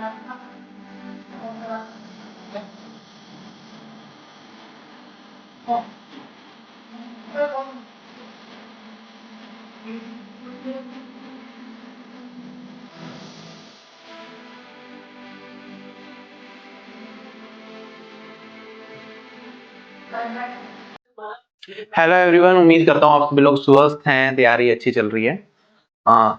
Hello everyone, उम्मीद करता हूँ आप सभी लोग स्वस्थ हैं, तैयारी अच्छी चल रही है।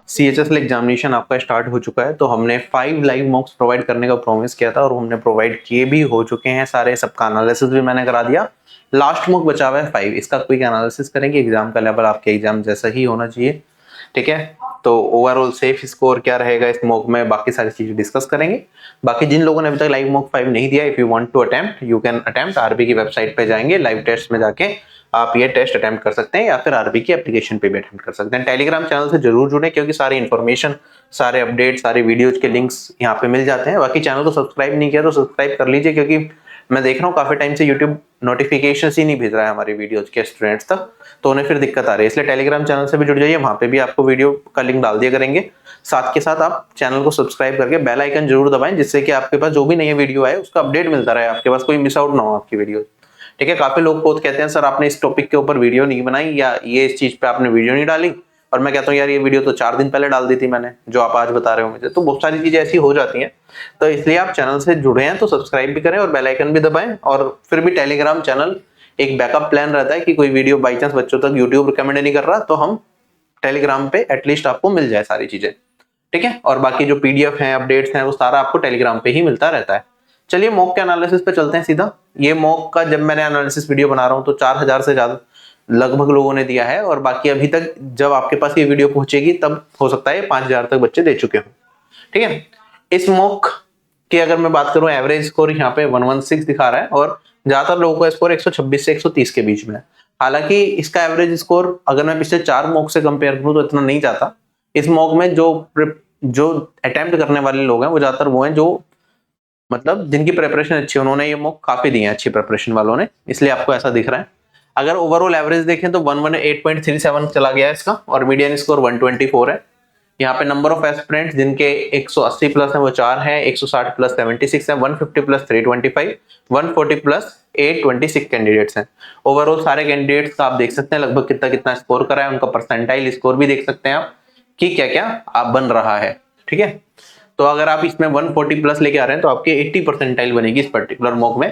CHSL एग्जामिनेशन आपका स्टार्ट हो चुका है, तो हमने 5 लाइव मॉक्स प्रोवाइड करने का प्रॉमिस किया था और हमने प्रोवाइड किए भी हो चुके हैं सारे। सबका एनालिसिस भी मैंने करा दिया। लास्ट मॉक बचा हुआ है 5, इसका क्विक एनालिसिस करेंगे। एग्जाम का लेवल आपके एग्जाम जैसा ही होना चाहिए, ठीक है। तो ओवरऑल सेफ स्कोर क्या रहेगा इस मॉक में, बाकी सारी चीजें डिस्कस करेंगे। बाकी जिन लोगों ने अभी तक लाइव मॉक 5 नहीं दिया, if you want to attempt you can attempt. RB की वेबसाइट पे जाएंगे, लाइव टेस्ट में जाके आप ये टेस्ट अटेम्प्ट कर सकते हैं, या फिर आरबी की एप्लीकेशन पे भी अटेम्प्ट कर सकते हैं। टेलीग्राम चैनल से जरूर जुड़े, क्योंकि सारी इन्फॉर्मेशन, सारे अपडेट, सारे वीडियोज के लिंक्स यहाँ पे मिल जाते हैं। बाकी चैनल को सब्सक्राइब नहीं किया तो सब्सक्राइब कर लीजिए, क्योंकि मैं देख रहा हूँ काफी टाइम से यूट्यूब नोटिफिकेशन ही नहीं भेज रहा है हमारी वीडियोज के स्टूडेंट्स तक, तो उन्हें फिर दिक्कत आ रही है। इसलिए टेलीग्राम चैनल से भी जुड़ जाइए, वहां पे भी आपको वीडियो का लिंक डाल दिया करेंगे। साथ के साथ आप चैनल को सब्सक्राइब करके बेल आइकन जरूर दबाएं, जिससे कि आपके पास जो भी नई वीडियो आए उसका अपडेट मिलता रहे, आपके पास कोई मिस आउट ना हो आपकी वीडियो, ठीक है। काफी लोग बहुत कहते हैं सर आपने इस टॉपिक के ऊपर वीडियो नहीं बनाई, या ये इस चीज पे आपने वीडियो नहीं डाली, और मैं कहता हूँ यार ये वीडियो तो 4 दिन पहले डाल दी थी मैंने, जो आप आज बता रहे हो मुझे। तो बहुत सारी चीजें ऐसी हो जाती हैं, तो इसलिए आप चैनल से जुड़े हैं तो सब्सक्राइब भी करें और बेल आइकन भी दबाएं। और फिर भी टेलीग्राम चैनल एक बैकअप प्लान रहता है कि कोई वीडियो बाई चांस बच्चों तक यूट्यूब रिकमेंड नहीं कर रहा, तो हम टेलीग्राम पे एटलीस्ट आपको मिल जाए सारी चीजें, ठीक है। और बाकी जो पीडीएफ है, अपडेट्स हैं, वो सारा आपको टेलीग्राम पे ही मिलता रहता है। चलिए मॉक के एनालिसिस पे चलते हैं सीधा। ये मॉक का जब मैंने एनालिसिस वीडियो बना रहा हूँ तो 4000 से ज्यादा लगभग लोगों ने दिया है, और बाकी अभी तक जब आपके पास ये वीडियो पहुंचेगी तब हो सकता है 5000 तक बच्चे दे चुके हों, ठीक है। इस मॉक की अगर मैं बात करूं, एवरेज स्कोर यहाँ पे 116 दिखा रहा है, और ज्यादातर लोगों का स्कोर 126 से 130 के बीच में है। हालांकि इसका एवरेज स्कोर अगर मैं पिछले 4 मॉक से कंपेयर करूं तो इतना नहीं जाता। इस मॉक में जो अटेम्प्ट करने वाले लोग हैं वो ज्यादातर वो हैं जो मतलब जिनकी प्रिपरेशन अच्छी है, उन्होंने ये मॉक काफी दी है, अच्छी प्रिपरेशन वालों ने, इसलिए आपको ऐसा दिख रहा है। अगर ओवरऑल एवरेज देखें तो 118.37 चला गया है इसका, और मीडियन स्कोर 124 है। यहाँ पे नंबर ऑफ एस्पिरेंट्स जिनके 180 प्लस है वो 4 है, 160 प्लस 76 है, 150 प्लस 325, 140 प्लस 826 कैंडिडेट्स हैं। ओवरऑल सारे कैंडिडेट्स का आप देख सकते हैं लगभग कितना कितना स्कोर करा है, उनका परसेंटाइल स्कोर भी देख सकते हैं आप कि क्या क्या आप बन रहा है, ठीक है। तो अगर आप इसमें 140 प्लस लेके आ रहे हैं तो आपके 80 परसेंटाइल बनेगी इस पर्टिकुलर मॉक में।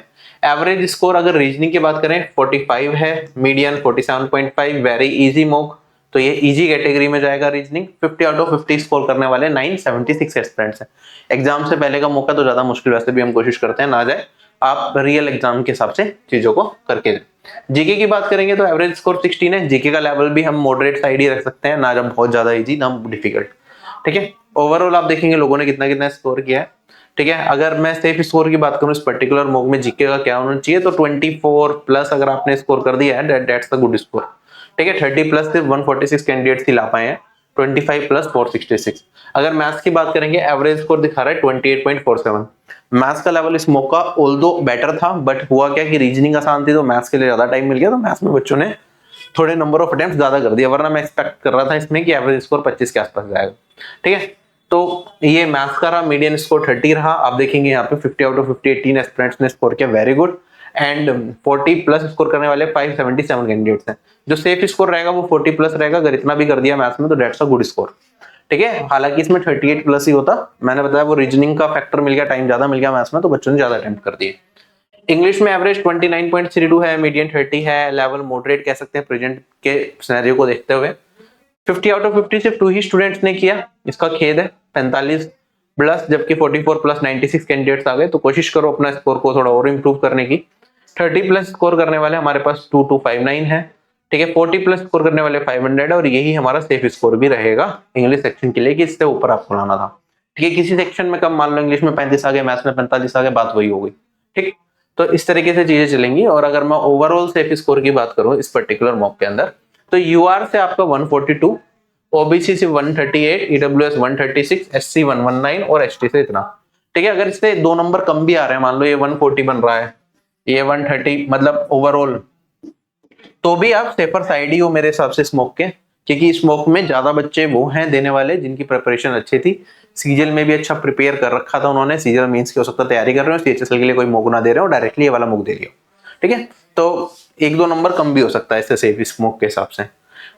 एवरेज स्कोर अगर रीजनिंग की बात करें 45 है, मीडियन 47.5, वेरी इजी मॉक, तो ये इजी कैटेगरी में जाएगा रीजनिंग। 50 आउट ऑफ 50 स्कोर करने वाले 976 एस्पिरेंट्स हैं। एग्जाम से पहले का मौका तो ज्यादा मुश्किल, वैसे भी हम कोशिश करते हैं ना जाए, आप रियल एग्जाम के हिसाब से चीजों को करके जाए। जीके की बात करेंगे तो एवरेज स्कोर 16 है। जीके का लेवल भी हम मॉडरेट साइड ही रख सकते हैं, ना जब बहुत ज्यादा इजी ना डिफिकल्ट, ठीक है। ओवरऑल आप देखेंगे लोगों ने कितना कितना स्कोर किया है, ठीक है। अगर मैं सेफ स्कोर की बात करूं इस पर्टिकुलर मॉक में जीके का क्या होना चाहिए, तो 24 प्लस अगर आपने स्कोर कर दिया है दैट्स द गुड स्कोर, ठीक है। 30 प्लस सिर्फ 146 कैंडिडेट्स ही ला पाए हैं, 25 प्लस 466। अगर मैथ्स की बात करेंगे एवरेज स्कोर दिखा रहा है 28.47। मैथ्स का लेवल इस मॉक का ऑल्दो बेटर था, बट हुआ क्या कि रीजनिंग आसान थी तो मैथ्स के लिए ज्यादा टाइम मिल गया, तो मैथ्स में बच्चों ने थोड़े नंबर ऑफ अटेम्प्ट ज्यादा कर दिया, वरना मैं एक्सपेक्ट कर रहा था इसमें कि एवरेज स्कोर 25 के आसपास जाएगा, ठीक है। तो ये मैथ्स का रहा, मीडियन स्कोर 30 रहा। आप देखेंगे यहाँ पे 50 आउट ऑफ 50 18 एस्पिरेंट्स ने स्कोर किया, very good. And 40 plus score करने वाले 577 कैंडिडेट्स हैं। जो सेफ स्कोर रहेगा वो 40 प्लस रहेगा, अगर इतना भी कर दिया मैथ्स में तो दैट्स अ गुड स्कोर, ठीक है। हालांकि इसमें 38 प्लस ही होता, मैंने बताया वो रीजनिंग का फैक्टर मिल गया, टाइम ज्यादा मिल गया मैथ्स में, तो बच्चों ने ज्यादा अटेम्प्ट कर दिए। इंग्लिश में एवरेज 29.32 है, मीडियन 30 है, लेवल मॉडरेट कह सकते हैं प्रेजेंट के सिनेरियो को देखते हुए। 50 आउट ऑफ 50 सिर्फ 2 ही स्टूडेंट्स ने किया, इसका खेद है। 45 प्लस जबकि 44 प्लस 96 कैंडिडेट्स आ गए, तो कोशिश करो अपना स्कोर को थोड़ा और इंप्रूव करने की। 30 प्लस स्कोर करने वाले हमारे पास 2259 है, ठीक है। 40 प्लस स्कोर करने वाले 500 है, और यही हमारा सेफ स्कोर भी रहेगा इंग्लिश सेक्शन के लिए कि इससे ऊपर आपको लाना था, ठीक है। किसी सेक्शन में कम, मान लो इंग्लिश में 35 आ गए, मैथ्स में 45 आ गए, बात वही हो गई, ठीक। तो इस तरीके से चीजें चलेंगी। और अगर मैं ओवरऑल सेफ स्कोर की बात करूं इस पर्टिकुलर मॉक के अंदर, तो यूआर से आपका 142, ओबीसी से 138, ईडब्ल्यूएस 136, एससी 119 और एसटी से इतना, ठीक है। अगर इससे 2 नंबर कम भी आ रहे हैं, मान लो ये 140 बन रहा है, ये 130, मतलब ओवरऑल, तो भी आप सेफर साइड ही हो मेरे हिसाब से स्मोक के, क्योंकि स्मोक में ज्यादा बच्चे वो हैं देने वाले जिनकी प्रिपरेशन अच्छी थी, सीजीएल में भी अच्छा प्रिपेयर कर रखा था उन्होंने, सीजीएल मींस की हो सकता है तैयारी कर रहे हो, सीएचएसएल के लिए कोई मॉक ना दे रहे हो, डायरेक्टली ये वाला मॉक दे रही हो, ठीक है, तो 1-2 नंबर कम भी हो सकता है इससे सेफ इस मॉक के हिसाब से।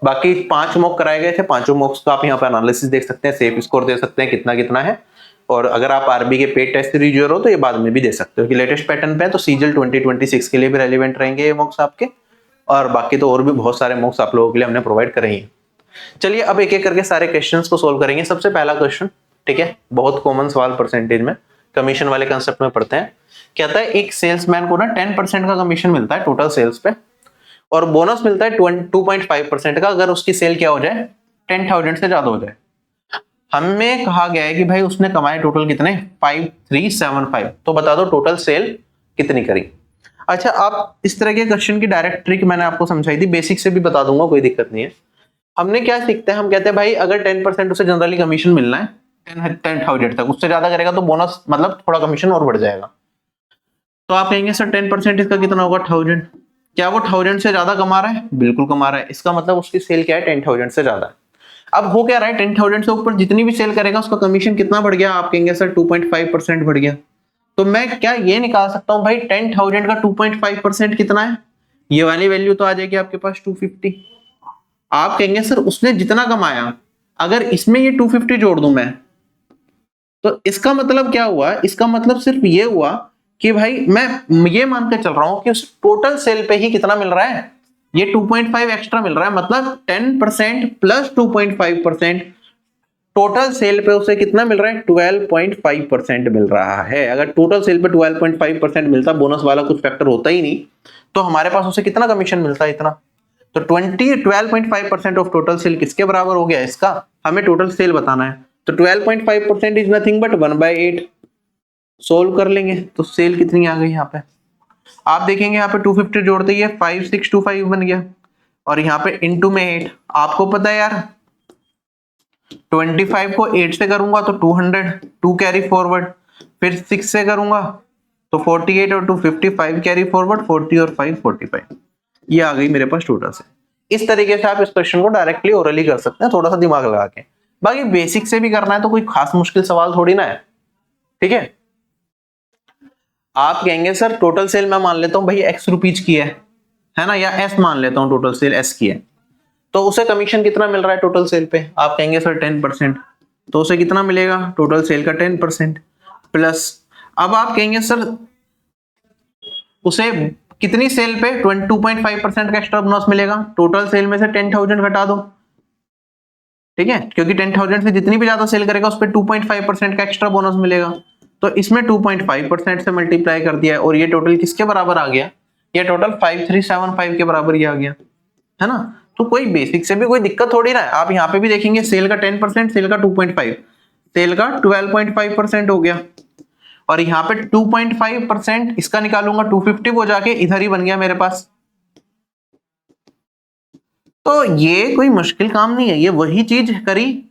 बाकी 5 मॉक कराए गए थे, 5 मॉक्स का आप यहाँ पे एनालिसिस देख सकते हैं, सेफ स्कोर दे सकते हैं कितना कितना है। और अगर आप आरबी के पेड टेस्ट सीरीज हो तो ये बाद में भी दे सकते हो कि लेटेस्ट पैटर्न पे है, तो सीजीएल 2026 के लिए भी रेलिवेंट रहेंगे ये मॉक्स आपके। और बाकी तो और भी बहुत सारे मॉक्स आप लोगों के लिए हमने प्रोवाइड करे हैं। चलिए अब एक एक करके सारे क्वेश्चंस को सोल्व करेंगे। सबसे पहला क्वेश्चन, ठीक है, बहुत कॉमन सवाल परसेंटेज में, कमीशन वाले कंसेप्ट में पढ़ते हैं। कहता है एक सेल्समैन को ना 10% का कमीशन मिलता है टोटल सेल्स पे, और बोनस मिलता है 2.5% का अगर उसकी सेल क्या हो जाए 10,000 से ज्यादा हो जाए। हमें कहा गया है कि भाई उसने कमाए टोटल कितने 5375, तो बता दो टोटल सेल कितनी करी। अच्छा, आप इस तरह के क्वेश्चन की डायरेक्ट ट्रिक मैंने आपको समझाई थी, बेसिक से भी बता दूंगा, कोई दिक्कत नहीं है। हमने क्या सीखते हैं, हम कहते हैं भाई अगर 10% उसे जनरली कमीशन मिलना है 10,000 तक, उससे ज्यादा करेगा तो बोनस मतलब थोड़ा कमीशन और बढ़ जाएगा। तो आप कहेंगे सर 10% इसका कितना होगा 1000, क्या वो 1000 से ज्यादा कमा रहा है? बिल्कुल कमा रहा है, इसका मतलब उसकी सेल क्या है 10,000 से ज्यादा है। अब हो क्या रहा है 10,000 से ऊपर जितनी भी सेल करेगा उसका कमीशन कितना बढ़ गया? आप कहेंगे सर 2.5% बढ़ गया। तो मैं क्या ये निकाल सकता हूं भाई 10,000 का 2.5% कितना है? ये वाली वैल्यू तो आ जाएगी आपके पास 250। आप कहेंगे सर उसने जितना कमाया अगर इसमें ये 250 जोड़ दूं मैं, तो इसका मतलब क्या हुआ? इसका मतलब सिर्फ ये हुआ कि भाई मैं ये मान के चल रहा हूं कि उस टोटल सेल पे ही कितना मिल रहा है, ये 2.5 एक्स्ट्रा मिल रहा है, मतलब 10% प्लस 2.5% टोटल सेल पे उसे कितना मिल रहा है 12.5% मिल रहा है। अगर टोटल सेल पे 12.5% मिलता, बोनस वाला कुछ फैक्टर होता ही नहीं, तो हमारे पास उसे कितना कमीशन मिलता है? इतना। तो 12.5% ऑफ टोटल सेल किसके बराबर हो गया? इसका। हमें टोटल सेल बताना है, तो 12.5% इज नथिंग बट 1/8। सोल्व कर लेंगे तो सेल कितनी आ गई यहाँ पे? आप देखेंगे यहाँ पे 250 जोड़ते ही 5625 बन गया, और यहाँ पे इंटू में 8। आपको पता है यार 25 को 8 से करूंगा तो 200, 2 कैरी फॉरवर्ड, फिर 6 से करूंगा तो 48 और 255 कैरी फॉरवर्ड, 40 और 5 45। ये आ गई मेरे पास टोटल से। इस तरीके से आप इस क्वेश्चन को डायरेक्टली ओरली कर सकते हैं, थोड़ा सा दिमाग लगा के। बाकी बेसिक से भी करना है तो कोई खास मुश्किल सवाल थोड़ी ना है, ठीक है। आप कहेंगे सर टोटल सेल मैं मान लेता हूं भाई x रुपीज की है ना, या s मान लेता हूं टोटल सेल s की है, तो उसे कमीशन कितना मिल रहा है टोटल सेल पे? आप कहेंगे सर 10%, तो उसे कितना मिलेगा टोटल सेल का 10% प्लस। अब आप कहेंगे सर उसे कितनी सेल पे 2.5% का एक्स्ट्रा बोनस मिलेगा? टोटल सेल में से 10,000 घटा दो, ठीक है, क्योंकि 10,000 से जितनी भी ज्यादा सेल करेगा उस पर 2.5% का एक्स्ट्रा बोनस मिलेगा। तो इसमें 2.5% से मल्टीप्लाई कर दिया है, और ये टोटल किसके बराबर आ गया? ये टोटल 5375 के बराबर ही आ गया, है ना। तो कोई बेसिक से भी कोई दिक्कत थोड़ी ना है। आप यहाँ पे भी देखेंगे सेल का 10%, सेल का 2.5, सेल का 12.5% हो गया, और यहाँ पे 2.5% इसका निकालूंगा 250, वो जाके इधर ही बन गया मेरे पास। तो ये कोई मुश्किल काम नहीं है, ये वही चीज करी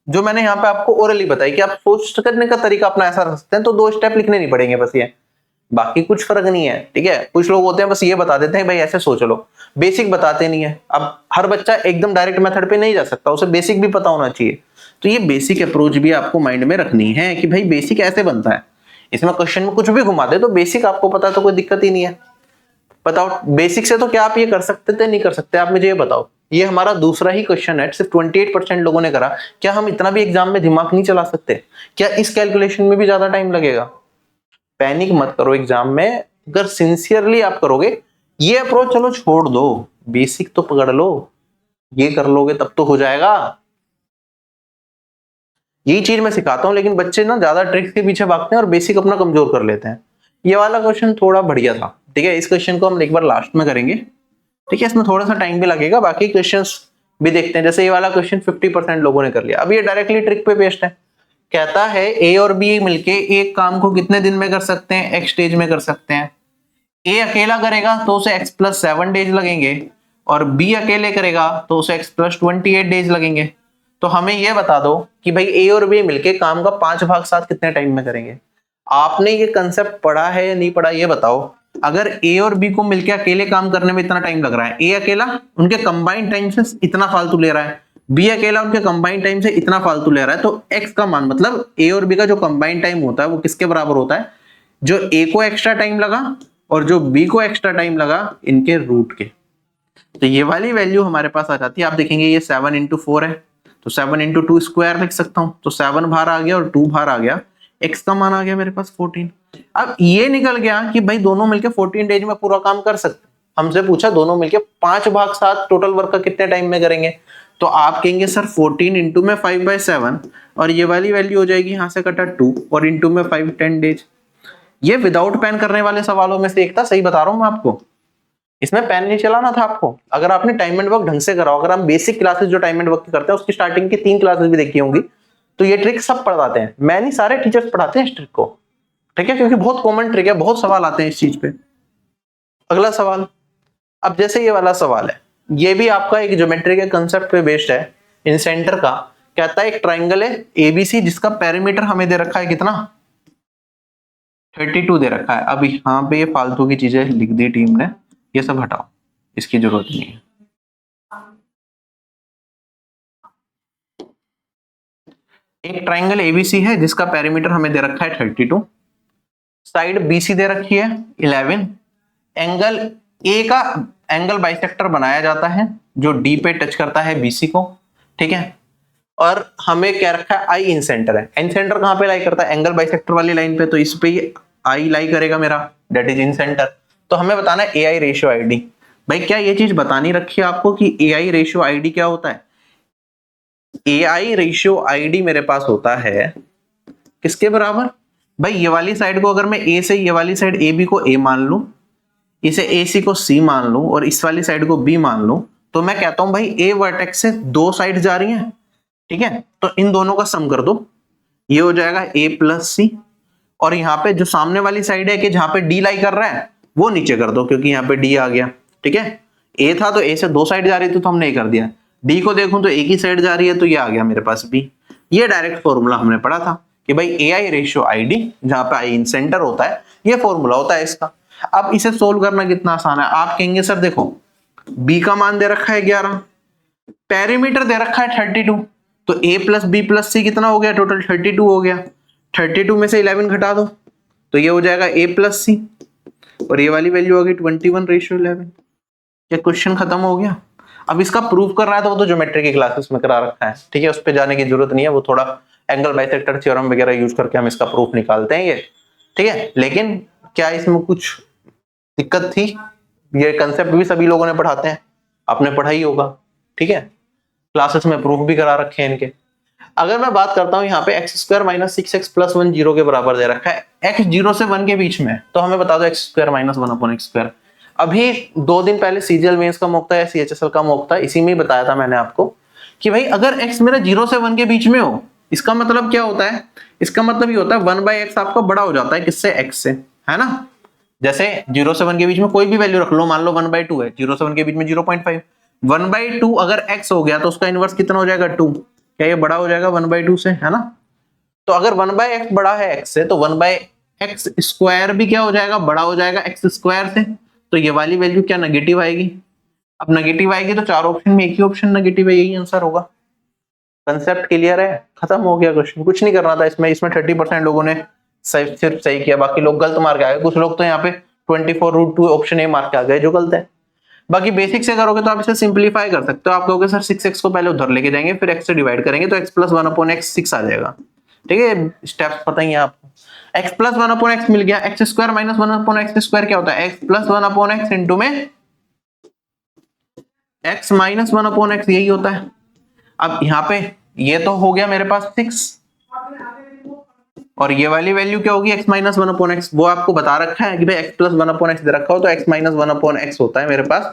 जो मैंने यहाँ पे आपको ओरली बताई कि आप सोच करने का तरीका अपना ऐसा रख सकते हैं। तो 2 स्टेप लिखने नहीं पड़ेंगे बस, ये बाकी कुछ फर्क नहीं है, ठीक है। कुछ लोग होते हैं बस ये बता देते हैं भाई ऐसे सोच लो, बेसिक बताते नहीं है। अब हर बच्चा एकदम डायरेक्ट मेथड पे नहीं जा सकता, उसे बेसिक भी पता होना चाहिए। तो ये बेसिक अप्रोच भी आपको माइंड में रखनी है कि भाई बेसिक ऐसे बनता है। इसमें क्वेश्चन में कुछ भी घुमा दे तो बेसिक आपको पता तो कोई दिक्कत ही नहीं है। बताओ बेसिक से तो क्या आप ये कर सकते थे? नहीं कर सकते। आप मुझे ये बताओ, ये हमारा दूसरा ही क्वेश्चन है, सिर्फ 28% लोगों ने करा। क्या हम इतना भी एग्जाम में दिमाग नहीं चला सकते? क्या इस कैलकुलेशन में भी ज्यादा टाइम लगेगा? पैनिक मत करो एग्जाम में, अगर सिंसियरली आप करोगे ये अप्रोच, चलो छोड़ दो, बेसिक तो पकड़ लो, ये कर लोगे तब तो हो जाएगा। यही चीज मैं सिखाता हूं, लेकिन बच्चे ना ज्यादा ट्रिक्स के पीछे भागते हैं और बेसिक अपना कमजोर कर लेते हैं। ये वाला क्वेश्चन थोड़ा बढ़िया था, ठीक है। इस क्वेश्चन को हम एक बार लास्ट में करेंगे, ठीक है। इसमें थोड़ा सा टाइम भी लगेगा, बाकी क्वेश्चंस भी देखते हैं। जैसे ये वाला क्वेश्चन 50% लोगों ने कर लिया। अब ये डायरेक्टली ट्रिक पे पेस्ट है। कहता है ए और बी मिलके एक काम को कितने दिन में कर सकते हैं? एक्स डेज में कर सकते हैं। ए अकेला करेगा तो उसे x + 7 डेज लगेंगे, और बी अकेले करेगा तो उसे x + 28 डेज लगेंगे। तो हमें यह बता दो कि भाई ए और बी मिलके काम का 5 भाग 7 कितने टाइम में करेंगे? आपने ये कंसेप्ट पढ़ा है या नहीं पढ़ा ये बताओ। अगर ए और बी को मिलके अकेले काम करने में इतना टाइम लग रहा है, ए अकेला उनके कंबाइंड टाइम से इतना फालतू ले रहा है, बी अकेला उनके कंबाइंड टाइम से इतना फालतू ले रहा है, तो एक्स का मान मतलब ए और बी का जो कंबाइंड टाइम होता है वो किसके बराबर होता है, जो ए को एक्स्ट्रा टाइम लगा और जो बी को एक्स्ट्रा टाइम लगा इनके रूट के। तो ये वाली वैल्यू हमारे पास आ जाती है। आप देखेंगे ये 7 इंटू 4 है, तो 7 इंटू 2 स्क्वायर लिख सकता हूं, तो 7 बाहर आ गया और 2 बाहर आ गया, एक्स का मान आ गया मेरे पास 14। अब ये निकल गया कि भाई दोनों मिलके 14 डेज में पूरा काम कर सकते। हमसे पूछा दोनों मिलके 5/7 टोटल वर्क का कितने टाइम में करेंगे, तो आप कहेंगे सर 14 इंटू में 5/7 और ये वाली वैल्यू हो जाएगी यहाँ से कटा 2 और इंटू में 5 10 डेज। ये विदाउट पेन करने वाले सवालों में से एक था, सही बता रहा हूं मैं आपको, इसमें पेन नहीं चलाना था आपको। अगर आपने टाइम एंड वर्क ढंग से करा, अगर हम बेसिक क्लासेस जो टाइम एंड वर्क की करते हैं उसकी स्टार्टिंग की 3 क्लासेस भी देखी होंगी, तो ये ट्रिक सब पढ़ाते हैं। मैं नहीं, सारे टीचर्स पढ़ाते हैं इस ट्रिक को, ठीक है, क्योंकि बहुत कॉमन ट्रिक है, बहुत सवाल आते हैं इस चीज पे। अगला सवाल, अब जैसे ये वाला सवाल है, ये भी आपका एक ज्योमेट्री के कंसेप्ट पे बेस्ड है, इन सेंटर का। कहता है एक ट्राइंगल है एबीसी जिसका पेरीमीटर हमें दे रखा है कितना, 32 दे रखा है। अब यहाँ पे ये फालतू की चीजें लिख दी टीम ने, ये सब हटाओ, इसकी जरूरत नहीं है। एक ट्राइंगल एबीसी है जिसका पेरीमीटर हमें दे रखा है 32, साइड बीसी दे रखी है 11, एंगल ए का एंगल बाइसेक्टर बनाया जाता है जो डी पे टच करता है बीसी को, ठीक है, और हमें क्या रखा है, आई इन सेंटर है। इन सेंटर कहां पे लाई करता है, एंगल बाइसेक्टर वाली लाइन पे, तो इस पे आई लाई करेगा मेरा, दैट इज इन सेंटर। तो हमें बताना है ए आई रेशियो आई डी। भाई क्या ये चीज बतानी रखी है आपको कि ए आई रेशियो आई डी क्या होता है। ए आई रेशियो आई डी मेरे पास होता है किसके बराबर, भाई ये वाली साइड को अगर मैं ए से, ये वाली साइड ए बी को ए मान लूं, इसे ए सी को सी मान लूं और इस वाली साइड को बी मान लूं, तो मैं कहता हूं भाई ए वर्टेक्स से 2 साइड जा रही हैं, ठीक है, तो इन दोनों का सम कर दो, ये हो जाएगा ए प्लस सी, और यहाँ पे जो सामने वाली साइड है कि जहां पे डी लाई कर रहा है वो नीचे कर दो, क्योंकि यहाँ पे डी आ गया, ठीक है। ए था तो ए से 2 साइड जा रही थी तो हमने ए कर दिया, डी को देखूं तो एक ही साइड जा रही है तो ये आ गया मेरे पास बी। ये डायरेक्ट फॉर्मूला हमने पढ़ा था कि भाई ए आई रेशियो आई डी, जहां पे आई इन सेंटर होता है, ये फॉर्मूला होता है इसका। अब इसे सोल्व करना कितना आसान है, आप कहेंगे सर देखो बी का मान दे रखा है 11, पेरीमीटर दे रखा है 32, तो a प्लस बी प्लस सी कितना हो गया, टोटल 32 हो गया, 32 में से 11 घटा दो तो ये हो जाएगा a प्लस सी, और ये वाली वैल्यू होगी 21/11। ये क्वेश्चन खत्म हो गया। अब इसका प्रूफ कर रहा है तो वो तो ज्योमेट्री की क्लासेस में करा रखा है, ठीक है, उस पर जाने की जरूरत नहीं है, वो थोड़ा एंगल बाइसेक्टर थ्योरम वगैरह यूज करके हम इसका प्रूफ निकालते हैं ये, ठीक है। लेकिन क्या इसमें कुछ दिक्कत थी, ये कंसेप्ट भी सभी लोगों ने पढ़ाते हैं, आपने पढ़ा ही होगा, ठीक है, क्लासेस में प्रूफ भी करा रखे हैं इनके। अगर मैं बात करता हूं यहाँ पे x² - 6x + 1 0 के बराबर दे रखा है, x 0 से 1 के बीच में, तो हमें बता दो x² - 1/x²। अभी 2 दिन पहले सीजीएल मेंस का मॉक था या सीएचएसएल का मॉक था, इसी में ही बताया था मैंने आपको कि भाई अगर x मेरा 0 से 1 के बीच में हो, इसका मतलब क्या होता है, इसका मतलब ये होता है 1/x आपका बड़ा हो जाता है किससे, x से, है ना। जैसे 0 से 1 के बीच में कोई भी वैल्यू रख लो, मान लो 1/2 है, 0 से 1 के बीच में 0.5, 1/2 अगर x हो गया तो उसका इनवर्स कितना हो जाएगा 2, क्या ये बड़ा हो जाएगा 1/2 से, है ना। तो अगर 1/x बड़ा है x से तो 1/x² भी क्या हो जाएगा, बड़ा हो जाएगा x² से, तो ये वाली वैल्यू क्या नेगेटिव आएगी। अब नेगेटिव आएगी तो 4 ऑप्शन में एक ही ऑप्शन नेगेटिव है, यही आंसर होगा। कंसेप्ट क्लियर है, खत्म हो गया क्वेश्चन, कुछ नहीं करना था इसमें। 30% लोगों ने सिर्फ सही किया, बाकी लोग गलत मार के आ गए। कुछ लोग तो यहाँ पे 24√2 ऑप्शन ए मार के आ गए जो गलत है। बाकी बेसिक से करोगे तो आप इसे सिंपलीफाई कर सकते हो। आप कहोगे सर 6x को पहले उधर लेके जाएंगे फिर x से डिवाइड करेंगे तो x + 1/x 6 आ जाएगा, ठीक है, स्टेप्स पता ही है आपको। x + 1/x मिल गया, x² - 1/x² क्या होता है, x + 1/x इंटू में x - 1/x, यही होता है। अब यहाँ पे ये तो हो गया मेरे पास 6, और ये वाली वैल्यू क्या होगी, x - 1/x, वो आपको बता रखा है कि भाई x + 1/x दे रखा हो तो x - 1/x होता है मेरे पास,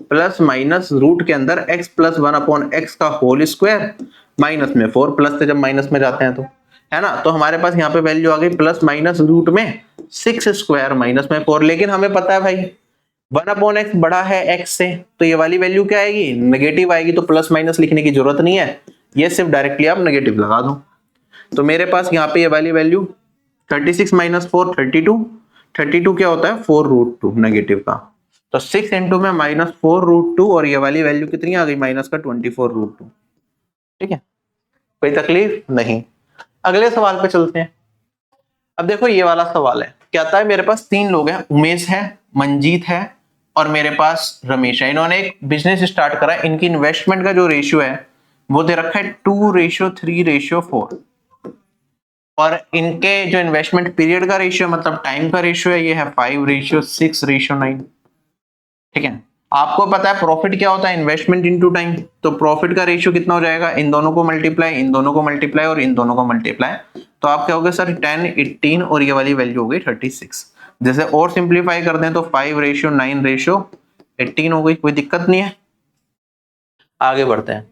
प्लस माइनस रूट के अंदर x + 1/x का होल स्क्वायर, माइनस में 4, प्लस से जब माइनस में जाते हैं तो, है ना। तो हमारे पास यहाँ पे वैल्यू आ गई प्लस माइनस रूट में 6² माइनस में 4। लेकिन हमें पता है भाई 1/x बड़ा है x से, तो ये वाली वैल्यू क्या आएगी, नेगेटिव आएगी, तो प्लस माइनस लिखने की जरूरत नहीं है, ये सिर्फ डायरेक्टली आप नेगेटिव लगा दो। तो मेरे पास यहाँ पे ये वाली वैल्यू 36 - 4 32, 32 क्या होता है 4√2 नेगेटिव का, तो 6 इंटू में -4√2, और ये वाली वैल्यू कितनी आ गई माइनस का 24√2। ठीक है, कोई तकलीफ नहीं। अगले सवाल पे चलते हैं। अब देखो ये वाला सवाल है, कहता है मेरे पास 3 लोग हैं, उमेश है, मंजीत है और मेरे पास रमेश है। इन्होंने एक बिजनेस स्टार्ट करा है। इनकी इन्वेस्टमेंट का जो रेशियो है वो दे रखा है 2:3:4 और इनके जो इन्वेस्टमेंट पीरियड का रेशियो मतलब टाइम का रेशियो है ये है 5:6:9। ठीक है, आपको पता है प्रॉफिट क्या होता है, इन्वेस्टमेंट इनटू टाइम। तो प्रॉफिट का रेशियो कितना हो जाएगा, इन दोनों को मल्टीप्लाई, इन दोनों को मल्टीप्लाई और इन दोनों को मल्टीप्लाई। तो आप क्या होगे सर 10, 18 और ये वाली वैल्यू हो गई 36। जैसे और सिंप्लीफाई कर दें तो 5:9:18 हो गई, कोई दिक्कत नहीं है। आगे बढ़ते हैं।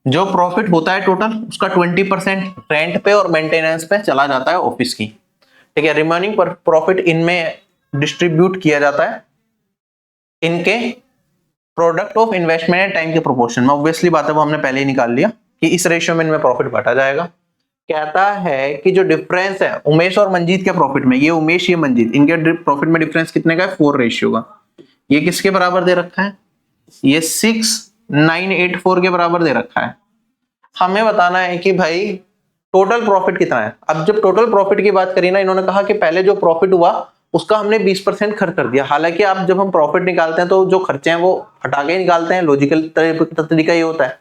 जो प्रॉफिट होता है टोटल उसका 20% रेंट पे और मेंटेनेंस पे चला जाता है ऑफिस की। ठीक है, रिमेनिंग प्रॉफिट इनमें डिस्ट्रीब्यूट किया जाता है इनके product of investment and time के प्रोपोर्शन में। ऑब्वियसली बात है वो हमने पहले ही निकाल लिया कि इस रेशियो में इनमें प्रॉफिट बांटा जाएगा। कहता है कि जो डिफरेंस है उमेश और मंजीत के प्रॉफिट में, ये उमेश ये मंजीत, इनके प्रॉफिट में डिफरेंस कितने का है, 4 रेशियो का। ये किसके बराबर दे रखा है, ये 6,984 के बराबर दे रखा है। हमें बताना है कि भाई टोटल प्रॉफिट कितना है। अब जब टोटल प्रॉफिट की बात करी ना, इन्होंने कहा कि पहले जो प्रॉफिट हुआ उसका हमने 20% खर्च कर दिया। हालांकि आप जब हम प्रॉफिट निकालते हैं तो जो खर्चे हैं वो हटा के निकालते हैं, लॉजिकल तरीका ये होता है।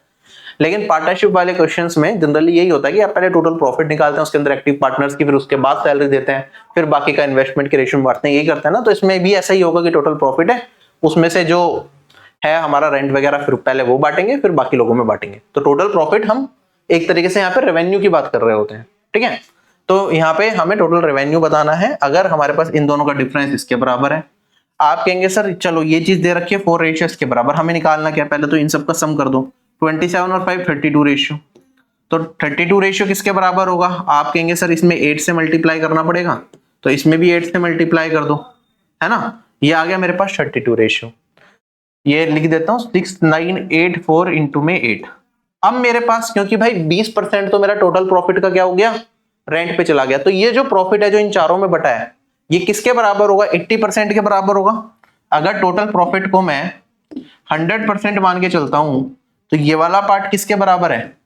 लेकिन पार्टनरशिप वाले क्वेश्चंस में जनरली यही होता है कि आप पहले टोटल प्रॉफिट निकालते हैं, उसके अंदर एक्टिव पार्टनर्स की, फिर उसके बाद सैलरी देते हैं, फिर बाकी का इन्वेस्टमेंट के रेशियो में बांटते हैं, यही करते हैं ना। तो इसमें भी ऐसा ही होगा कि टोटल प्रॉफिट है उसमें से जो है हमारा रेंट वगैरह फिर पहले वो बांटेंगे, फिर बाकी लोगों में बांटेंगे। तो टोटल प्रॉफिट हम एक तरीके से यहाँ पे रेवेन्यू की बात कर रहे होते हैं। ठीक है, तो यहाँ पे हमें टोटल रेवेन्यू बताना है अगर हमारे पास इन दोनों का डिफरेंस इसके बराबर है। आप कहेंगे सर चलो ये चीज दे रखी है 4 रेशियो के बराबर, हमें निकालना क्या, पहले तो इन सब का सम कर दो। 27 और 5 32 रेशियो। तो 32 रेशियो किसके बराबर होगा, आप कहेंगे सर इसमें 8 से मल्टीप्लाई करना पड़ेगा, तो इसमें भी 8 से मल्टीप्लाई कर दो, है ना। ये आ गया मेरे पास 32 रेशियो। ये लिख देता हूं 6,984 इंटू में 8। अब मेरे पास क्योंकि भाई 20% तो मेरा टोटल प्रॉफिट का क्या हो गया, रेंट पे चला गया, तो ये जो प्रॉफिट है जो इन चारों में बटा है ये किसके बराबर होगा, 80% के बराबर होगा। अगर टोटल प्रॉफिट को मैं 100% मान के चलता हूं तो ये वाला पार्ट किसके बराबर है,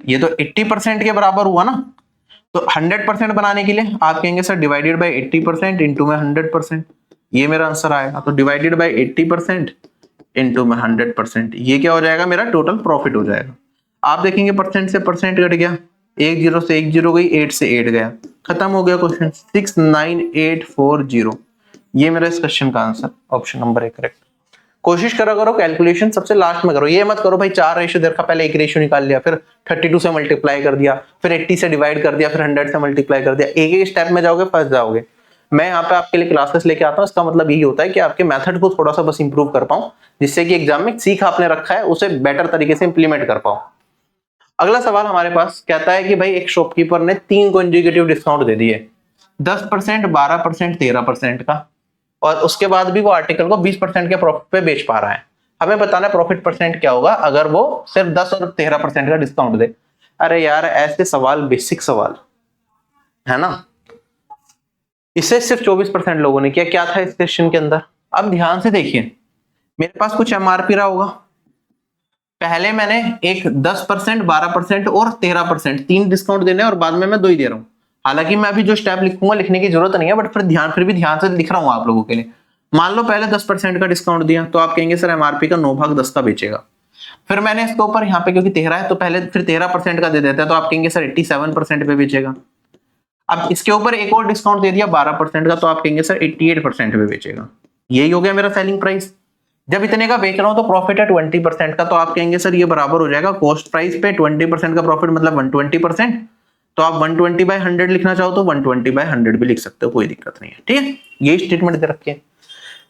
ये तो 80% के बराबर हुआ ना। तो 100% बनाने के लिए आप कहेंगे सर डिवाइडेड बाई 80% इंटू में 100%, ये मेरा आंसर आएगा। तो डिवाइडेड बाई 80% इंटू में 100%, ये क्या हो जाएगा, मेरा टोटल प्रॉफिट हो जाएगा। आप देखेंगे परसेंट से परसेंट कट गया, 1 0 से 1 0 गई, 8 से 8 गया, खत्म हो गया क्वेश्चन। 69840, ये मेरा इस क्वेश्चन का आंसर ऑप्शन नंबर 1 करेक्ट। कोशिश करा करो कैलकुलेशन सबसे लास्ट में करो, ये मत करो भाई 4 रेशियो देखा पहले एक रेशियो निकाल लिया, फिर 32 से मल्टीप्लाई कर दिया, फिर 80 से डिवाइड कर दिया, फिर 100 से मल्टीप्लाई कर दिया। एक एक स्टेप में जाओगे फंस जाओगे। मैं यहाँ पे आपके लिए क्लासेस लेके आता हूँ, इसका मतलब यही होता है कि आपके मेथड को थोड़ा सा बस इंप्रूव कर पाऊं, जिससे कि एग्जाम में सीख आपने रखा है उसे बेटर तरीके से इंप्लीमेंट कर पाओ। अगला सवाल हमारे पास कहता है कि भाई एक शॉपकीपर ने 3 कॉन्जिक्यूटिव डिस्काउंट दे दिए, 10%, 12%, 13% का, और उसके बाद भी वो आर्टिकल को 20% के प्रॉफिट पे बेच पा रहा है। हमें बताना है प्रॉफिट परसेंट क्या होगा अगर वो सिर्फ 10 और 13% का डिस्काउंट दे। अरे यार ऐसे सवाल बेसिक सवाल है ना, इसे सिर्फ 24% लोगों ने किया। क्या था इस क्वेश्चन के अंदर, अब ध्यान से देखिए, मेरे पास कुछ एमआरपी रहा होगा, पहले मैंने एक 10%, 12% और 13% तीन डिस्काउंट देने और बाद में मैं 2 ही दे रहा हूं। हालांकि मैं अभी जो स्टेप लिखूंगा लिखने की जरूरत नहीं है, बट फिर भी ध्यान से लिख रहा हूं आप लोगों के लिए। मान लो पहले 10% का डिस्काउंट दिया तो आप कहेंगे सर एमआरपी का 9/10 का बेचेगा। फिर मैंने इसके ऊपर यहाँ पे क्योंकि 13 है तो पहले फिर 13% का दे देता है, तो आप कहेंगे सर 87% पे बेचेगा। अब इसके ऊपर एक और डिस्काउंट दे दिया 12% का, तो आप कहेंगे सर 88% पे बेचेगा। यही हो गया मेरा सेलिंग प्राइस। जब इतने का बेच रहा हूं तो प्रॉफिट है 20% का, तो आप कहेंगे सर ये बराबर हो जाएगा कॉस्ट प्राइस पे 20% का प्रॉफिट मतलब 120%। तो आप 120/100 लिखना चाहो तो 120/100 भी लिख सकते हो, कोई दिक्कत नहीं है। ठीक है, यही स्टेटमेंट दे रखी है।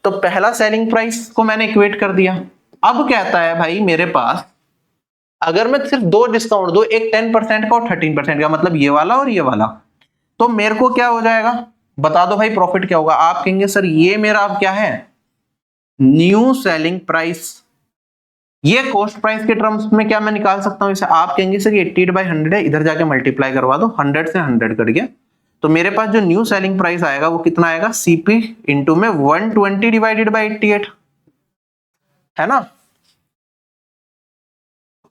तो पहला सेलिंग प्राइस को मैंने इक्वेट कर दिया। अब कहता है भाई मेरे पास अगर मैं सिर्फ 2 डिस्काउंट दो, एक 10% का और 13% का, मतलब ये वाला और ये वाला, तो मेरे को क्या हो जाएगा, बता दो भाई प्रॉफिट क्या होगा। आप कहेंगे सर ये मेरा अब क्या है, न्यू सेलिंग प्राइस। ये कॉस्ट प्राइस के टर्म्स में क्या मैं निकाल सकता हूं इसे, आप कहेंगे सर 88/100 है, इधर जाके मल्टीप्लाई करवा दो, 100 से 100 कट गया, तो मेरे पास जो न्यू सेलिंग प्राइस आएगा वो कितना आएगा, सीपी इंटू में 120 डिवाइडेड बाई 88, है ना।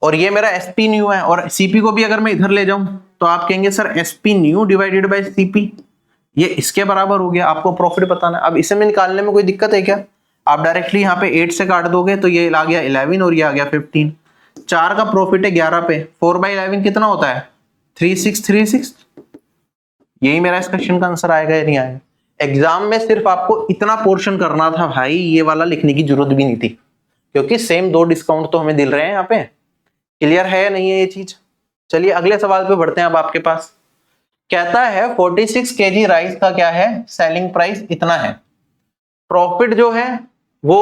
और ये मेरा एसपी न्यू है, और सीपी को भी अगर मैं इधर ले जाऊं तो आप कहेंगे sir SP nu divided by CP, ये इसके बराबर हो गया। आपको प्रॉफिट बताना है। अब इसे में निकालने में कोई दिक्कत है क्या? आप डायरेक्टली यहाँ पे 8 से काट दोगे तो ये आ गया 11 और ये आ गया 15। 4 का प्रॉफिट है 11 पे, 4/11 कितना होता है? 3636। यही मेरा इस क्वेश्चन का आंसर आएगा या नहीं आएगा? एग्जाम में सिर्फ आपको इतना पोर्शन करना था भाई, ये वाला लिखने की जरूरत भी नहीं थी, क्योंकि सेम 2 डिस्काउंट तो हमें मिल रहे हैं यहाँ पे। क्लियर है या नहीं है ये चीज? चलिए अगले सवाल पे बढ़ते हैं। अब आपके पास कहता है 46 केजी राइस का क्या है सेलिंग प्राइस इतना है, प्रॉफिट जो है वो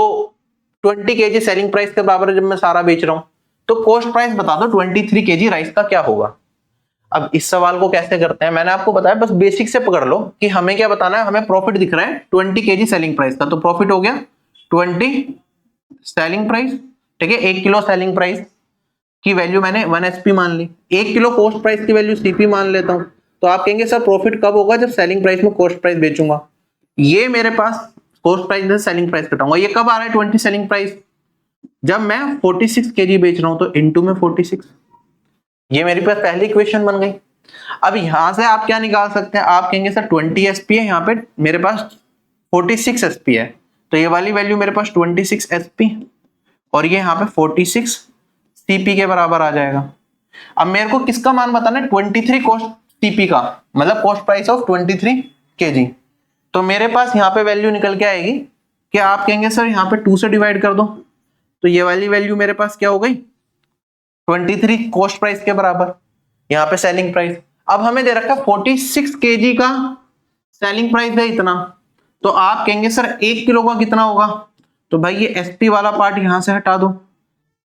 20 केजी सेलिंग प्राइस के बराबर है जब मैं सारा बेच रहा हूं, तो कॉस्ट प्राइस बता दो 23 केजी राइस का क्या होगा। अब इस सवाल को कैसे करते हैं मैंने आपको बताया, बस बेसिक से पकड़ लो कि हमें क्या बताना है। हमें प्रॉफिट दिख रहा है 20 केजी सेलिंग प्राइस का, तो प्रॉफिट हो गया 20 सेलिंग प्राइस, ठीक है। 1 किलो सेलिंग प्राइस की वैल्यू मैंने 1 एसपी मान ली, 1 किलो कॉस्ट प्राइस की वैल्यू सीपी मान लेता हूं, तो आप कहेंगे सर प्रॉफिट कब होगा? जब सेलिंग प्राइस में कॉस्ट प्राइस बेचूंगा। ये मेरे पास कॉस्ट प्राइस में सेलिंग प्राइस घटाऊंगा, ये कब आ रहा है 20 सेलिंग प्राइस? जब मैं 46 केजी बेच रहा हूं, तो इनटू में 46। ये मेरे पास पहली इक्वेशन बन गई। अब यहां से आप क्या निकाल सकते हैं? आप कहेंगे सर 20 एसपी है, यहाँ पे मेरे पास 46 एसपी है, तो ये वाली वैल्यू मेरे पास 26 एसपी और ये यहाँ पे 46 सीपी के बराबर आ जाएगा। अब मेरे को किसका मान बताना है? 23 कॉस्ट सीपी का, मतलब कॉस्ट प्राइस ऑफ 23 केजी। तो मेरे पास यहाँ पे वैल्यू निकल के आएगी कि आप कहेंगे सर यहाँ पे 2 से डिवाइड कर दो, तो ये वाली वैल्यू मेरे पास क्या हो गई? 23 कॉस्ट प्राइस के बराबर, यहाँ पे सेलिंग प्राइस। अब हमें दे रखा है 46 केजी का सेलिंग प्राइस है इतना, तो आप कहेंगे सर 1 किलो का कितना होगा? तो भाई ये एसपी वाला पार्ट यहां से हटा दो,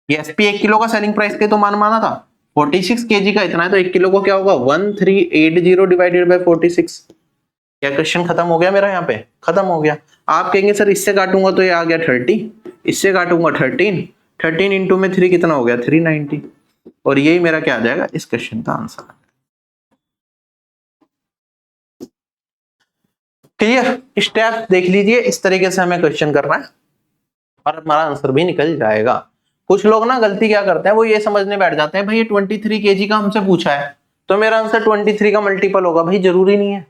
ये एसपी 1 किलो का सेलिंग प्राइस के तो मान माना था, 46 केजी का इतना है, तो 1 किलो को क्या होगा? 1380 डिवाइडेड बाय 46। क्या क्वेश्चन खत्म हो गया मेरा? यहाँ पे खत्म हो गया। आप कहेंगे सर इससे काटूंगा तो ये आ गया 30, इससे काटूंगा 13, 13 इंटू में 3 कितना हो गया? 390, और यही मेरा क्या आ जाएगा इस क्वेश्चन का आंसर। क्लियर? स्टेप देख लीजिए, इस तरीके से हमें क्वेश्चन करना है और हमारा आंसर भी निकल जाएगा। कुछ लोग ना गलती क्या करते हैं, वो ये समझने बैठ जाते हैं भाई ये 23 केजी का हमसे पूछा है तो मेरा आंसर 23 का मल्टीपल होगा। भाई जरूरी नहीं है,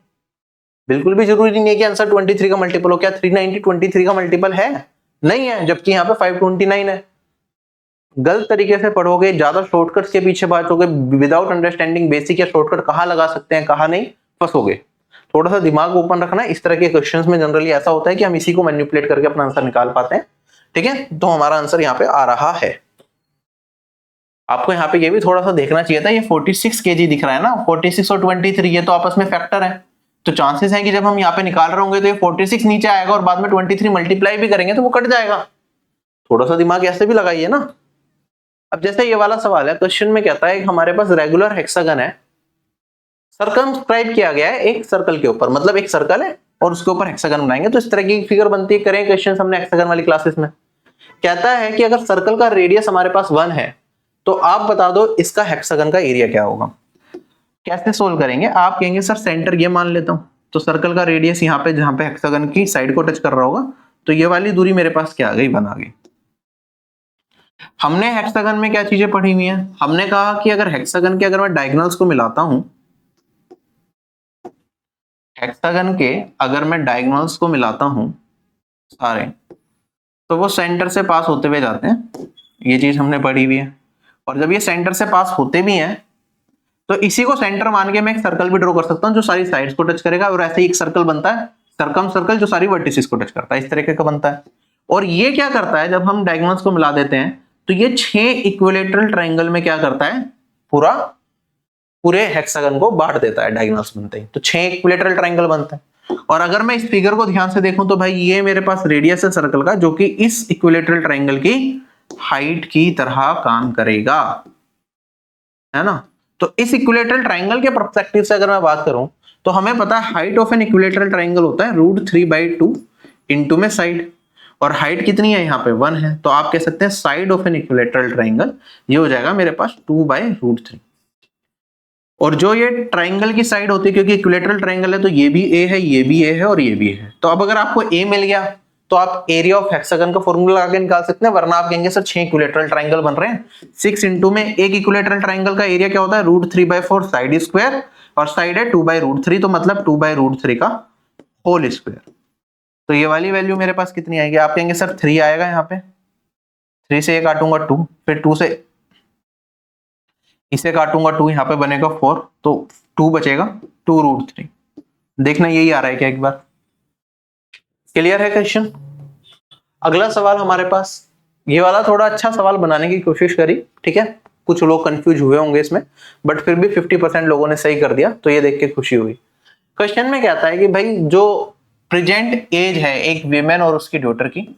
बिल्कुल भी जरूरी नहीं है कि आंसर 23 का मल्टीपल हो। क्या 390 23 का मल्टीपल है? नहीं है, जबकि यहाँ पे 529 है। गलत तरीके से पढ़ोगे, ज्यादा शॉर्टकट्स के पीछे भागोगे, विदाउट अंडरस्टैंडिंग बेसिक या शॉर्टकट कहाँ लगा सकते हैं कहाँ नहीं, फंसोगे। थोड़ा सा दिमाग ओपन रखना। इस तरह के क्वेश्चंस में जनरली ऐसा होता है कि हम इसी को मैनिपुलेट करके अपना आंसर निकाल पाते हैं, ठीक है। तो हमारा आंसर यहाँ पे आ रहा है। आपको यहाँ पे ये भी थोड़ा सा देखना चाहिए था, ये 46 केजी दिख रहा है ना, 46 और 23 ये तो आपस में फैक्टर है, तो चांसेस है कि जब हम यहाँ पे निकाल रहे होंगे तो ये 46 नीचे आएगा और बाद में 23 मल्टीप्लाई भी करेंगे तो वो कट जाएगा। थोड़ा सा दिमाग ऐसे भी लगाइए ना। अब जैसे ये वाला सवाल है, क्वेश्चन में कहता है हमारे पास रेगुलर हेक्सागन है, सर्कमस्क्राइब किया गया है एक सर्कल के ऊपर, मतलब एक सर्कल है और उसके ऊपर हेक्सागन बनाएंगे, तो इस तरह की फिगर बनती है। करें क्वेश्चन हमने हेक्सागन वाली क्लासेस में। कहता है कि अगर सर्कल का रेडियस हमारे पास 1 है तो आप बता दो इसका हेक्सागन का एरिया क्या होगा। कैसे सोल्व करेंगे? आप कहेंगे सर सेंटर ये मान लेता हूं, तो सर्कल का रेडियस यहाँ पे जहां पे हेक्सागन की साइड को टच कर रहा होगा, तो ये वाली दूरी मेरे पास क्या आ गई? 1 आ गई। हमने हेक्सागन में क्या चीजें पढ़ी हुई हैं? हमने कहा कि अगर हेक्सागन के अगर मैं डायगोनल्स को मिलाता हूं, हेक्सागन के अगर मैं डायगोनल्स को मिलाता हूं सारे, तो वो सेंटर से पास होते हुए जाते हैं, ये चीज हमने पढ़ी हुई है। और जब ये सेंटर से पास होते भी हैं तो इसी को सेंटर मान के मैं एक सर्कल भी ड्रॉ कर सकता हूं जो सारी साइड्स को टच करेगा, और ऐसे ही एक सर्कल बनता है सर्कम सर्कल जो सारी वर्टिसेस को टच करता है, इस तरीके का बनता है। और ये क्या करता है, जब हम डायगोनल्स को मिला देते हैं तो ये 6 इक्विलेटरल ट्रायंगल में क्या करता है, पूरे हेक्सागन को बांट देता है डायगोनल्स बनते ही, तो 6 इक्विलेटरल ट्रायंगल बनता है। और अगर मैं इस फिगर को ध्यान से देखूं तो भाई ये मेरे पास रेडियस है सर्कल का, जो कि इस इक्विलेटरल ट्रायंगल की हाइट की तरह काम करेगा, है ना। तो इस इक्विलेटरल ट्रायंगल के पर्सपेक्टिव से अगर मैं बात करूं तो हमें पता है height of an equilateral triangle होता है √3/2 इंटू में साइड, और हाइट कितनी है यहाँ पे 1 है, तो आप कह सकते हैं side of an equilateral triangle ये हो जाएगा मेरे पास 2/√3। और जो ये ट्रायंगल की साइड होती है, क्योंकि इक्विलेटरल ट्रायंगल है तो ये भी ए है, ये भी ए है और ये भी है, तो अब अगर आपको ए मिल गया तो आप एरिया ऑफ हेक्सागन का फॉर्मूला लगा के निकाल सकते हैं, वरना आप कहेंगे सर 6 इक्विलेटरल ट्रायंगल बन रहे हैं, 6 इंटू में एक इक्विलेटरल ट्रायंगल का एरिया क्या होता है √3/4 साइड स्क्वायर, और साइड है 2/√3, तो मतलब 2/√3 का होल स्क्वायर। तो ये वाली वैल्यू मेरे पास कितनी आएगी, आप कहेंगे सर 3 आएगा, यहाँ पे 3 से ये काटूंगा 2, फिर 2 से इसे काटूंगा 2, यहाँ पे बनेगा 4, तो 2 बचेगा 2√3। देखना यही आ रहा है क्या, एक बार क्लियर है क्वेश्चन। अगला सवाल हमारे पास, ये वाला थोड़ा अच्छा सवाल बनाने की कोशिश करी, ठीक है, कुछ लोग कंफ्यूज हुए होंगे इसमें, बट फिर भी 50% लोगों ने सही कर दिया, तो ये देख के खुशी हुई। क्वेश्चन में क्या आता है कि भाई जो प्रेजेंट एज है एक वीमेन और उसकी डॉटर की,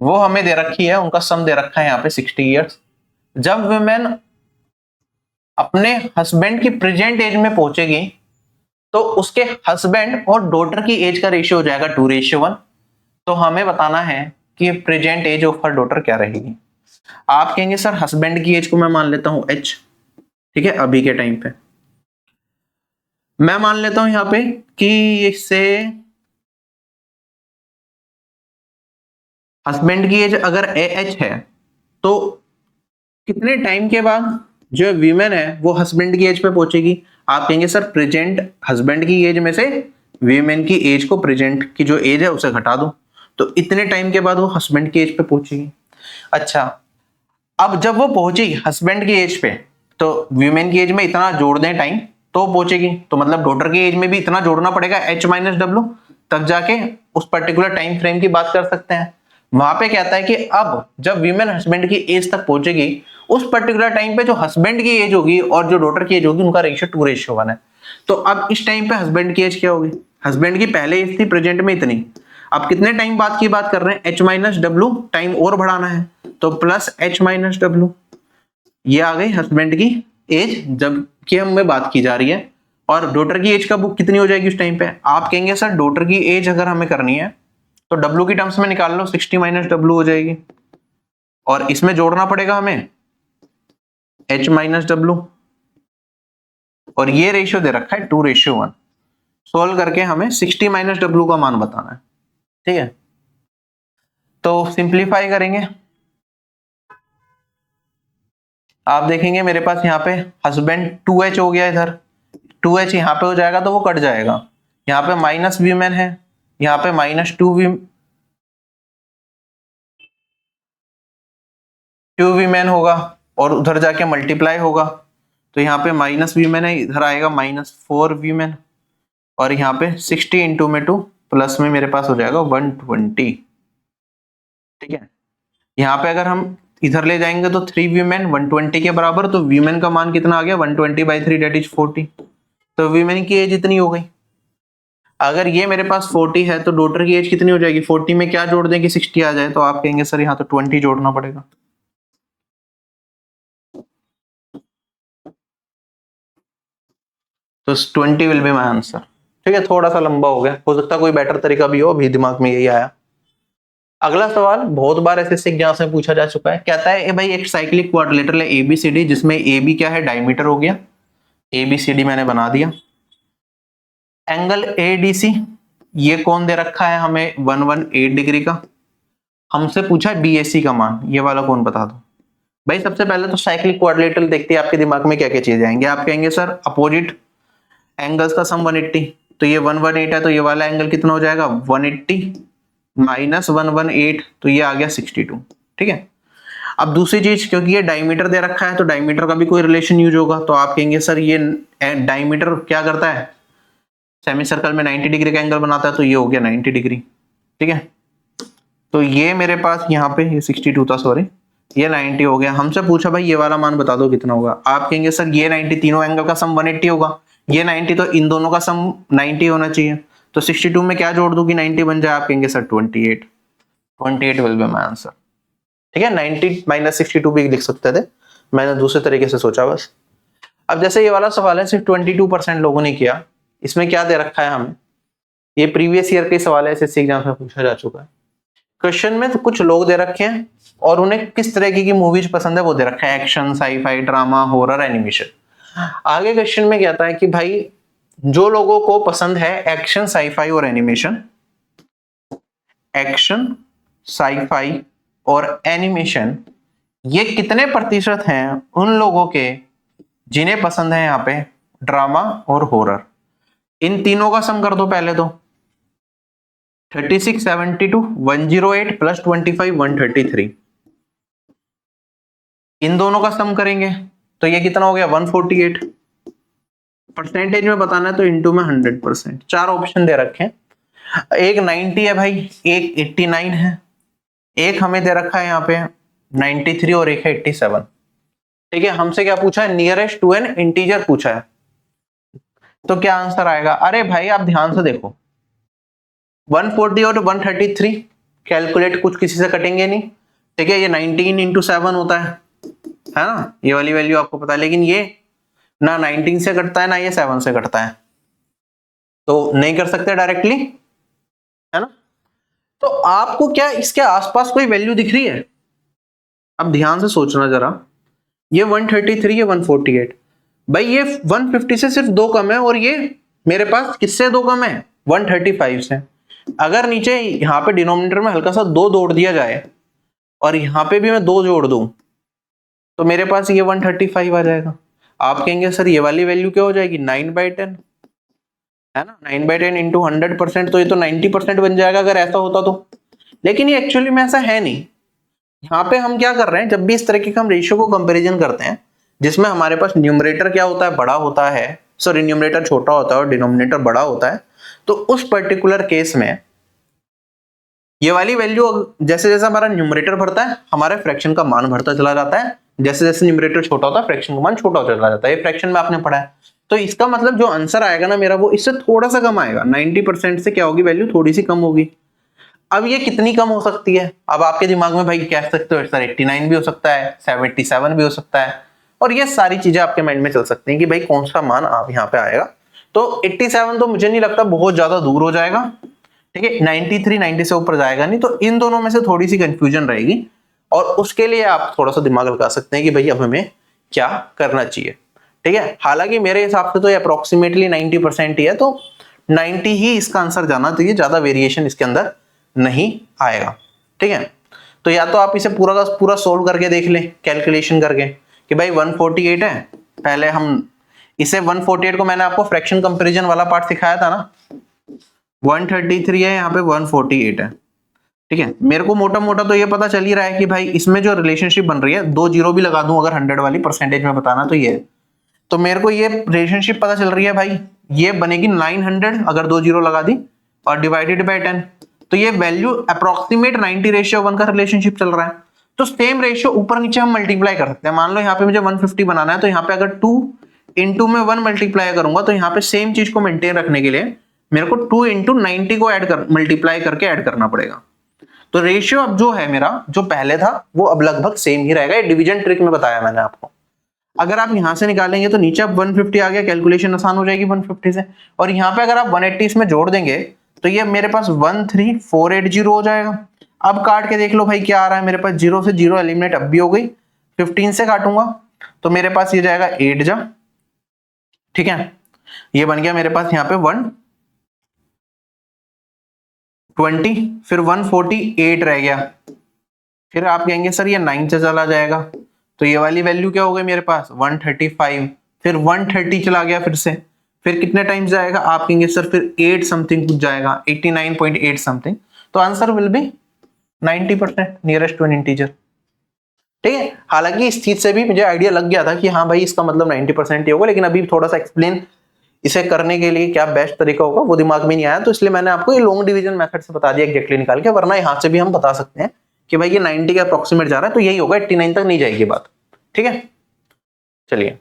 वो हमें दे रखी है, उनका सम दे रखा है यहाँ पे 60 ईयर्स। जब वीमेन अपने हस्बैंड की प्रेजेंट एज में पहुंचेगी तो उसके हस्बैंड और डॉटर की एज का रेशियो हो जाएगा 2:1। तो हमें बताना है कि present age of her daughter क्या रहेगी। आप कहेंगे सर हस्बैंड की एज को मैं मान लेता हूं h, ठीक है, अभी के टाइम पे मैं मान लेता हूं यहाँ पे कि इससे हस्बैंड की एज अगर AH है, तो कितने टाइम के बाद जो वीमेन है वो हस्बैंड की एज पे पहुंचेगी। आप कहेंगे सर प्रेजेंट हस्बैंड की एज में से वीमेन की एज को, प्रेजेंट की जो एज है उसे घटा दो, तो इतने टाइम के बाद वो हस्बैंड की एज पे पहुंचेगी। अच्छा, अब जब वो पहुंची हस्बैंड की एज पे, तो वीमेन की एज में इतना जोड़ दें टाइम तो पहुंचेगी, तो मतलब डॉटर की एज में भी इतना जोड़ना पड़ेगा H-W, तब जाके उस पर्टिकुलर टाइम फ्रेम की बात कर सकते हैं। वहां पे कहता है कि अब जब वीमेन हस्बैंड की एज तक पहुंचेगी, उस पर्टिकुलर टाइम पे जो हस्बैंड की एज होगी और जो डॉटर की एज होगी उनका रेशियो 2:1 है। तो अब इस टाइम पे हस्बैंड की एज क्या होगी, हस्बैंड की पहले एज थी प्रेजेंट में इतनी, अब कितने टाइम बाद की बात कर रहे हैं, H-W टाइम और बढ़ाना है, तो प्लस H-W, ये आ गई हस्बैंड की एज जब की हमें बात की जा रही है। और डॉटर की एज का बुक कितनी हो जाएगी उस टाइम पे, आप कहेंगे सर डॉटर की एज अगर हमें करनी है तो W की टर्म्स में निकाल लो, 60 - W हो जाएगी, और इसमें जोड़ना पड़ेगा हमें H-W, और ये रेशियो दे रखा है 2:1। सोल्व करके हमें 60 - W का मान बताना है, ठीक है। तो सिंप्लीफाई करेंगे, आप देखेंगे मेरे पास यहाँ पे हस्बैंड 2H हो गया, इधर 2H यहाँ पे हो जाएगा तो वो कट जाएगा, यहाँ पे माइनस वीमेन है, यहाँ पे -2 वीमेन होगा, और उधर जाके मल्टीप्लाई होगा, तो यहाँ पे माइनस वीमेन है, इधर आएगा -4 वीमेन, और यहाँ पे 60 इंटू में 2 प्लस में मेरे पास हो जाएगा 120, ठीक है। यहाँ पे अगर हम इधर ले जाएंगे तो 3 वीमेन 120 के बराबर, तो वीमेन का मान कितना आ गया 120/3 दैट इज 40, तो वीमेन की एज इतनी हो गई। अगर ये मेरे पास 40 है तो डॉटर की एज कितनी हो जाएगी, 40 में क्या जोड़ दें कि 60 आ जाए, तो आप कहेंगे सर यहाँ तो 20 जोड़ना पड़ेगा, तो 20 विल बी माय आंसर, ठीक है। थोड़ा सा लंबा हो गया, हो सकता कोई बेटर तरीका भी हो, अभी दिमाग में यही आया। अगला सवाल बहुत बार एसएससी एग्जाम में पूछा जा चुका है, कहता है भाई एक साइक्लिक क्वाड्रिलेटरल है ABCD, जिसमें AB क्या है डायमीटर हो गया, ABCD मैंने बना दिया, एंगल ADC ये कौन दे रखा है हमें 118 डिग्री का, हमसे पूछा है BAC का मान, ये वाला कौन बता दो। भाई सबसे पहले तो साइक्लिक क्वाड्रिलेटरल देखते हैं आपके दिमाग में क्या क्या चीजें आएंगे, आप कहेंगे सर अपोजिट एंगल्स का सम 180, तो ये 118 है, तो ये वाला एंगल कितना हो जाएगा 180 माइनस 118, तो ये आ गया 62, ठीक है। अब दूसरी चीज, क्योंकि ये डायमीटर दे रखा है तो डायमीटर का भी कोई रिलेशन यूज होगा, तो आप कहेंगे सर ये डायमीटर क्या करता है, सेमी सर्कल में 90 डिग्री का एंगल बनाता है, तो ये हो गया 90 डिग्री, ठीक है। तो ये मेरे पास यहाँ पे ये 62 था, सॉरी, ये 90 हो गया। हमसे पूछा भाई ये वाला मान बता दो कितना होगा, आप कहेंगे सर ये 90 तीनों एंगल का सम 180 होगा, ये 90 तो इन दोनों का सम 90 होना चाहिए, तो 62 में क्या जोड़ दूं कि 90 बन जाए, आप कहेंगे sir 28 will be my answer, ठीक है। 90 - 62 भी लिख सकते थे, मैंने दूसरे तरीके से सोचा बस। अब जैसे ये वाला सवाल है सिर्फ 22% लोगों ने किया, इसमें क्या दे रखा है हमें, ये प्रीवियस ईयर के सवाल है, एसएससी एग्जाम में पूछा जा चुका है। क्वेश्चन में तो कुछ लोग दे रखे हैं और उन्हें किस तरह की मूवीज पसंद है वो दे रखा है, action, sci-fi, drama, horror, animation. आगे क्वेश्चन में कहता है कि भाई जो लोगों को पसंद है एक्शन, साईफाई और एनिमेशन, एक्शन, साईफाई और एनिमेशन, ये कितने प्रतिशत हैं उन लोगों के जिन्हें पसंद है यहाँ पे ड्रामा और हॉरर? इन तीनों का सम कर दो पहले तो। 36, 72, 108 प्लस 25, 133। इन दोनों का सम करेंगे तो ये कितना हो गया? 148। परसेंटेज में बताना है तो इंटू में 100%। चार ऑप्शन दे रखे हैं, एक 90 है भाई, एक 89 है, एक हमें दे रखा है यहाँ पे 93 और एक है 87। ठीक है, हमसे क्या पूछा है? नियरेस्ट टू एन इंटीजर पूछा है। तो क्या आंसर आएगा? अरे भाई आप ध्यान से देखो, 140 और 133 कैलकुलेट कुछ किसी से कटेंगे नहीं। ठीक है, ये 19 इंटू 7 होता है ना, ये वाली वैल्यू आपको पता है, लेकिन ये ना 19 से कटता है ना ये 7 से कटता है, तो नहीं कर सकते डायरेक्टली, है ना। तो आपको क्या इसके आसपास कोई वैल्यू दिख रही है? अब ध्यान से सोचना जरा, ये 133 है, 148, भाई ये 150 से सिर्फ दो कम है, और ये मेरे पास किससे दो कम है? 135 से। अगर नीचे यहाँ पे डिनोमिनेटर में हल्का सा दो जोड़ दिया जाए और यहाँ पे भी मैं दो जोड़ दूं तो मेरे पास ये 135 आ जाएगा। आप कहेंगे सर ये वाली वैल्यू क्या हो जाएगी? 9/10, है ना। 9/10 इंटू 100%, तो ये तो 90% बन जाएगा अगर ऐसा होता तो। लेकिन ये एक्चुअली में ऐसा है नहीं। यहाँ पे हम क्या कर रहे हैं, जब भी इस तरीके का हम रेशियो को कंपैरिजन करते हैं जिसमें हमारे पास न्यूमरेटर क्या होता है? बड़ा होता है, सॉरी न्यूमरेटर छोटा होता है और डिनोमिनेटर बड़ा होता है, तो उस पर्टिकुलर केस में ये वाली वैल्यू जैसे जैसे हमारा न्यूमरेटर बढ़ता है हमारे फ्रैक्शन का मान बढ़ता चला जाता है, जैसे जैसे न्यूमरेटर छोटा होता है फ्रैक्शन का मान छोटा होता चला जाता है। ये फ्रैक्शन में आपने पढ़ा है। तो इसका मतलब जो आंसर आएगा ना मेरा, वो इससे थोड़ा सा कम आएगा। 90% से क्या होगी वैल्यू? थोड़ी सी कम होगी। अब ये कितनी कम हो सकती है? अब आपके दिमाग में भाई कह सकते हो सर 89 भी हो सकता है, 77 भी हो सकता है, और ये सारी चीजें आपके माइंड में चल सकती हैं कि भाई कौन सा मान आप यहाँ पे आएगा। तो 87 तो मुझे नहीं लगता, बहुत ज्यादा दूर हो जाएगा। ठीक है, 93 90 से ऊपर जाएगा नहीं, तो इन दोनों में से थोड़ी सी कंफ्यूजन रहेगी, और उसके लिए आप थोड़ा सा दिमाग लगा सकते हैं कि भाई अब हमें क्या करना चाहिए। ठीक है, हालांकि मेरे हिसाब से तो ये अप्रोक्सीमेटली 90% ही है, तो 90 ही इसका आंसर जाना चाहिए, ज्यादा वेरिएशन इसके अंदर नहीं आएगा। ठीक है, तो या तो आप इसे पूरा का पूरा सोल्व करके देख लें कैलकुलेशन करके कि भाई 148 है, पहले हम इसे 148 को मैंने आपको फ्रैक्शन कंपैरिजन वाला पार्ट सिखाया था ना, 133 है, यहाँ पे 148 है। ठीक है, मेरे को मोटा मोटा तो ये पता चल ही रहा है कि भाई इसमें जो रिलेशनशिप बन रही है, दो जीरो भी लगा दूं अगर 100 वाली परसेंटेज में बताना तो ये, तो मेरे को ये रिलेशनशिप पता चल रही है भाई, ये बनेगी 900 अगर दो जीरो लगा दी और डिवाइडेड बाय 10, तो ये वैल्यू अप्रोक्सीमेट 90:1 का रिलेशनशिप चल रहा है। तो सेम रेशियो ऊपर नीचे हम मल्टीप्लाई कर सकते हैं। मान लो यहाँ पे मुझे 150 बनाना है, तो यहाँ पे अगर 2 इंटू में 1 मल्टीप्लाई करूंगा तो यहाँ पे सेम चीज को मेंटेन रखने के लिए मेरे को 2 इंटू 90 को ऐड कर मल्टीप्लाई करके ऐड करना पड़ेगा। तो रेशियो अब जो है मेरा, जो पहले था वो अब लगभग सेम ही रहेगा। ये डिवीजन ट्रिक में बताया मैंने आपको। अगर आप यहां से निकालेंगे तो नीचे अब 150 आ गया, कैलकुलेशन आसान हो जाएगी 150 से, और यहाँ पे अगर आप 180 इसमें जोड़ देंगे तो ये मेरे पास 13480 हो जाएगा। अब काट के देख लो भाई क्या आ रहा है मेरे पास, 0 से 0 एलिमिनेट अब भी हो गई, 15 से काटूंगा तो मेरे पास ये जाएगा 8 जा। ठीक है, ये बन गया मेरे पास यहाँ पे 120, फिर 148 रह गया, फिर आप कहेंगे सर ये 9 से चला जाएगा, तो ये वाली वैल्यू क्या हो गई मेरे पास 135, फिर 130 चला गया फिर से, फिर कितने टाइम्स जाएगा आप कहेंगे सर फिर 8 समथिंग कुछ जाएगा, 89.8 समथिंग, तो answer will be 90% nearest to an integer. ठीक है, हालांकि इस चीज से भी मुझे आइडिया लग गया था कि हाँ भाई इसका मतलब 90% ही होगा, लेकिन अभी थोड़ा सा एक्सप्लेन इसे करने के लिए क्या बेस्ट तरीका होगा वो दिमाग में नहीं आया, तो इसलिए मैंने आपको ये लॉन्ग डिवीजन मेथड से बता दिया एग्जैक्टली निकाल के, वरना यहाँ से भी हम बता सकते हैं कि भाई ये 90 के अप्रोक्सीमेट जा रहा है तो यही होगा, 89 तक नहीं जाएगी बात। ठीक है, चलिए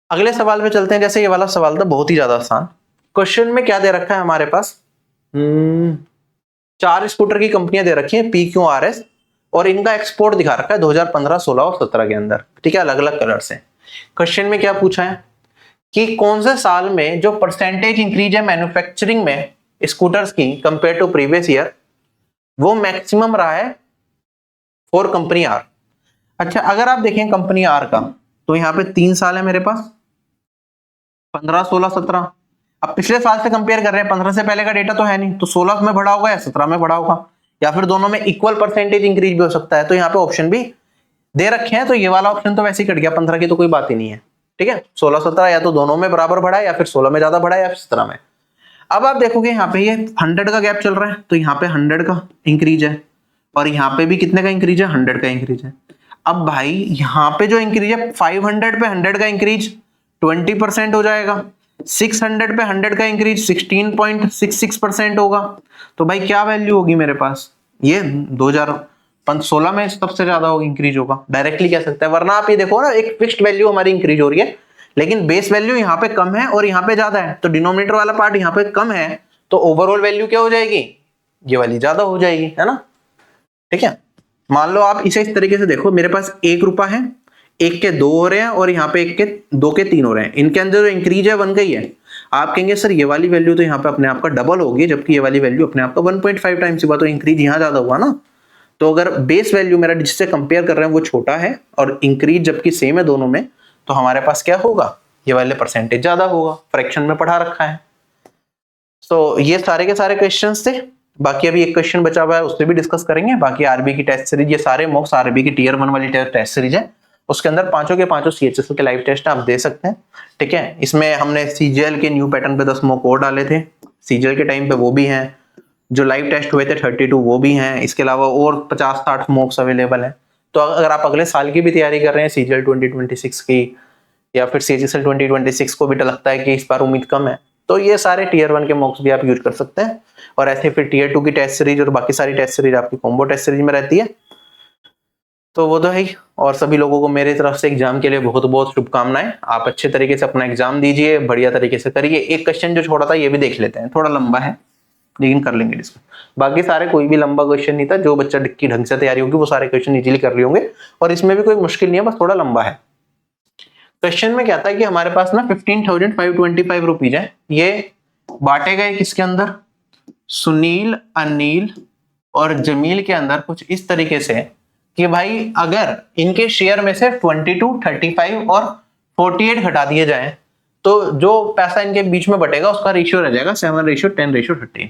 अगले सवाल पे चलते हैं। जैसे ये वाला सवाल था बहुत ही ज्यादा आसान। क्वेश्चन में क्या दे रखा है हमारे पास, 4 स्कूटर की कंपनियां दे रखी हैं PQRS, और इनका एक्सपोर्ट दिखा रखा है 2015, 16 और 17 के अंदर। ठीक है, अलग अलग कलर से। क्वेश्चन में क्या पूछा है कि कौन से साल में जो परसेंटेज इंक्रीज है मैन्युफैक्चरिंग में स्कूटर्स की कंपेयर टू प्रीवियस ईयर, वो मैक्सिमम रहा है फॉर कंपनी आर। अच्छा, अगर आप देखें कंपनी आर का, तो यहाँ पे 3 साल है मेरे पास, 15, 16, 17। अब पिछले साल से कंपेयर कर रहे हैं, 15 से पहले का डेटा तो है नहीं, तो 16 में बढ़ा होगा या 17 में बढ़ा होगा, या फिर दोनों में इक्वल परसेंटेज इंक्रीज भी हो सकता है। तो यहाँ पे ऑप्शन भी दे रखे हैं, तो ये वाला ऑप्शन तो वैसे ही कट गया, 15 की तो कोई बात ही नहीं है। ठीक है, 16-17 या तो दोनों में बराबर बढ़ा है, या फिर 16 में ज्यादा बढ़ा है, या फिर 17 में। अब आप देखोगे यहाँ पे ये 100 का गैप चल रहा है, तो यहाँ पे 100 का इंक्रीज है, और यहाँ पे भी कितने का इंक्रीज है, 100 का इंक्रीज है। अब भाई यहाँ पे जो इंक्रीज है 500 पे 100 का इंक्रीज 20% हो जाएगा, 600 पे 100 का इंक्रीज 16.66% होगा। तो भाई क्या वैल्यू होगी मेरे पास, ये 2016 में सबसे ज्यादा इंक्रीज होगा, डायरेक्टली कह सकते हैं। वरना आप ये देखो ना, एक फिक्स्ड वैल्यू हमारी इंक्रीज हो रही है, लेकिन बेस वैल्यू यहाँ पे कम है और यहाँ पे ज्यादा है, तो डिनोमिनेटर वाला पार्ट यहाँ पे कम है, तो ओवरऑल वैल्यू क्या हो जाएगी, ये वाली ज्यादा हो जाएगी, है ना। ठीक है, मान लो आप इसे इस तरीके से देखो, मेरे पास 1 रुपया है, 1 के 2 हो रहे हैं, और यहाँ पे 1 के 2 के 3 हो रहे हैं, इनके अंदर जो इंक्रीज है 1 का ही है। आप कहेंगे सर ये वाली वैल्यू तो यहाँ पे अपने आप का डबल होगी, जबकि ये वाली वैल्यू अपने आप का 1.5 टाइम्स हुआ, तो इंक्रीज यहाँ ज्यादा हुआ ना। तो अगर बेस वैल्यू मेरा जिससे कंपेयर कर रहे हैं वो छोटा है और इंक्रीज जबकि सेम है दोनों में, तो हमारे पास क्या होगा, ये वाले परसेंटेज ज्यादा होगा, फ्रैक्शन में पढ़ा रखा है। तो ये सारे के सारे क्वेश्चंस थे। बाकी अभी एक क्वेश्चन बचा हुआ है, उससे भी डिस्कस करेंगे। बाकी आरबी की टेस्ट सीरीज, ये सारे मॉक्स आरबी की टियर 1 वाली टेस्ट सीरीज है, उसके अंदर पांचों के पांचों सीएचएसएल के लाइव टेस्ट आप दे सकते हैं। ठीक है, इसमें हमने सीजीएल के न्यू पैटर्न पे 10 मॉक और डाले थे, सीजीएल के टाइम पे वो भी हैं, जो लाइव टेस्ट हुए थे 32 वो भी हैं, इसके अलावा और 50-60 मॉक्स अवेलेबल हैं। तो अगर आप अगले साल की भी तैयारी कर रहे हैं, सीजीएल 2026 की, या फिर सीएचएसएल 2026 को भी लगता है कि इस बार उम्मीद कम है, तो ये सारे टियर 1 के मॉक्स भी आप यूज कर सकते हैं। और ऐसे फिर टियर 2 की टेस्ट सीरीज और बाकी सारी टेस्ट सीरीज आपकी कॉम्बो टेस्ट सीरीज में रहती है। तो वो तो है ही। और सभी लोगों को मेरे तरफ से एग्जाम के लिए बहुत बहुत शुभकामनाएं। आप अच्छे तरीके से अपना एग्जाम दीजिए, बढ़िया तरीके से करिए। एक क्वेश्चन जो छोड़ा था ये भी देख लेते हैं, थोड़ा लंबा है लेकिन कर लेंगे डिस्कस। बाकी सारे कोई भी लंबा क्वेश्चन नहीं था, जो बच्चा की ढंग से तैयारी होगी वो सारे क्वेश्चन इजीली कर लिए होंगे, और इसमें भी कोई मुश्किल नहीं है, बस थोड़ा लंबा है। क्वेश्चन में क्या था कि हमारे पास ना 15,525 रुपीज है, ये बांटे गए किसके अंदर, सुनील, अनिल और जमील के अंदर कुछ इस तरीके से कि भाई अगर इनके शेयर में से 22, 35 और 48 घटा दिए जाए, तो जो पैसा इनके बीच में बटेगा उसका रेशियो रह जाएगा 7:10:13।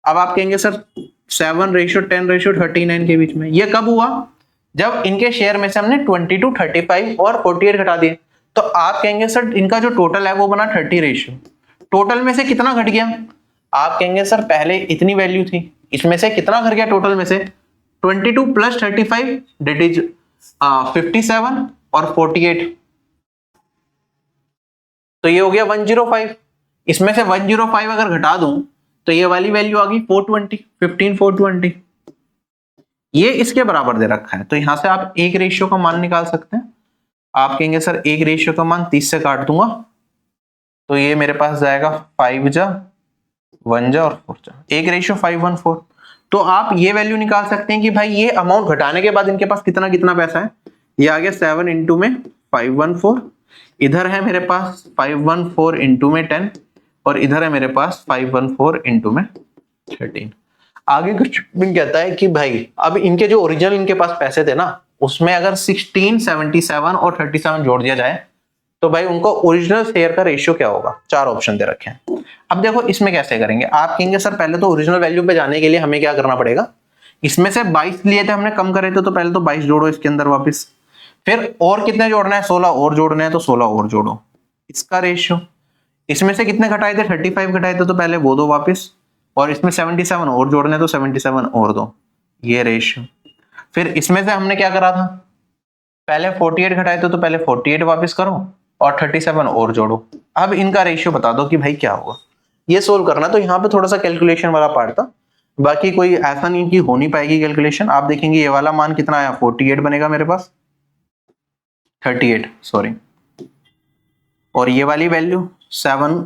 अब आप कहेंगे सर 7:10:39 के बीच में ये कब हुआ, जब इनके शेयर में से हमने 22, 35 और 48 घटा दिए। तो आप कहेंगे सर इनका जो टोटल है वो बना 30 रेशियो, टोटल में से कितना घट गया। आप कहेंगे सर पहले इतनी वैल्यू थी, इसमें से कितना घट गया टोटल में से, 22 + 35 दैट इज 57 और 48, तो ये हो गया 105। इसमें से 105 अगर घटा दूं तो ये वाली वैल्यू आ गई 420, 15,420। ये इसके बराबर दे रखा है, तो यहां से आप एक रेशियो का मान निकाल सकते हैं। आप कहेंगे सर एक रेशियो का मान 30 से काट दूंगा, तो ये मेरे पास जाएगा 5 जा 1 जा और 4 जा, एक रेशियो 5:1:4। तो आप ये वैल्यू निकाल सकते हैं कि भाई ये अमाउंट घटाने के बाद इनके पास कितना कितना पैसा है। ये आ गया 7 इंटू में 514, इधर है मेरे पास 514 इंटू में 10, और इधर है मेरे पास 514 इंटू में 13। आगे कुछ भी कहता है कि भाई अब इनके जो ओरिजिनल इनके पास पैसे थे ना, उसमें अगर 16, 77 और 37 जोड़ दिया जाए तो भाई उनको ओरिजिनल शेयर का रेशियो क्या होगा। 4 ऑप्शन दे रखे हैं। अब देखो इसमें कैसे करेंगे। आप कहेंगे सर पहले तो ओरिजिनल वैल्यू पे जाने के लिए हमें क्या करना पड़ेगा, इसमें से 22 लिए थे हमने, कम करे थे, तो पहले तो 22 जोड़ो इसके अंदर वापस, फिर और कितने जोड़ना है, 16 और जोड़ने हैं, तो 16 और जोड़ो इसका रेशियो। इसमें से कितने घटाए थे, 35 घटाए थे, तो पहले वो दो वापस, और इसमें 77 और जोड़ने, तो 77 और दो, ये रेशियो। फिर इसमें से हमने क्या करा था, पहले 48 घटाए थे, तो पहले 48 वापस करो और 37 और जोड़ो। अब इनका रेशियो बता दो कि भाई क्या होगा। ये सोल्व करना, तो यहाँ पे थोड़ा सा कैलकुलेशन वाला पार्ट था, बाकी कोई ऐसा नहीं कि हो नहीं पाएगी कैलकुलेशन। आप देखेंगे ये वाला मान कितना आया, 48 बनेगा मेरे पास, 38 सॉरी, और ये वाली वैल्यू 7,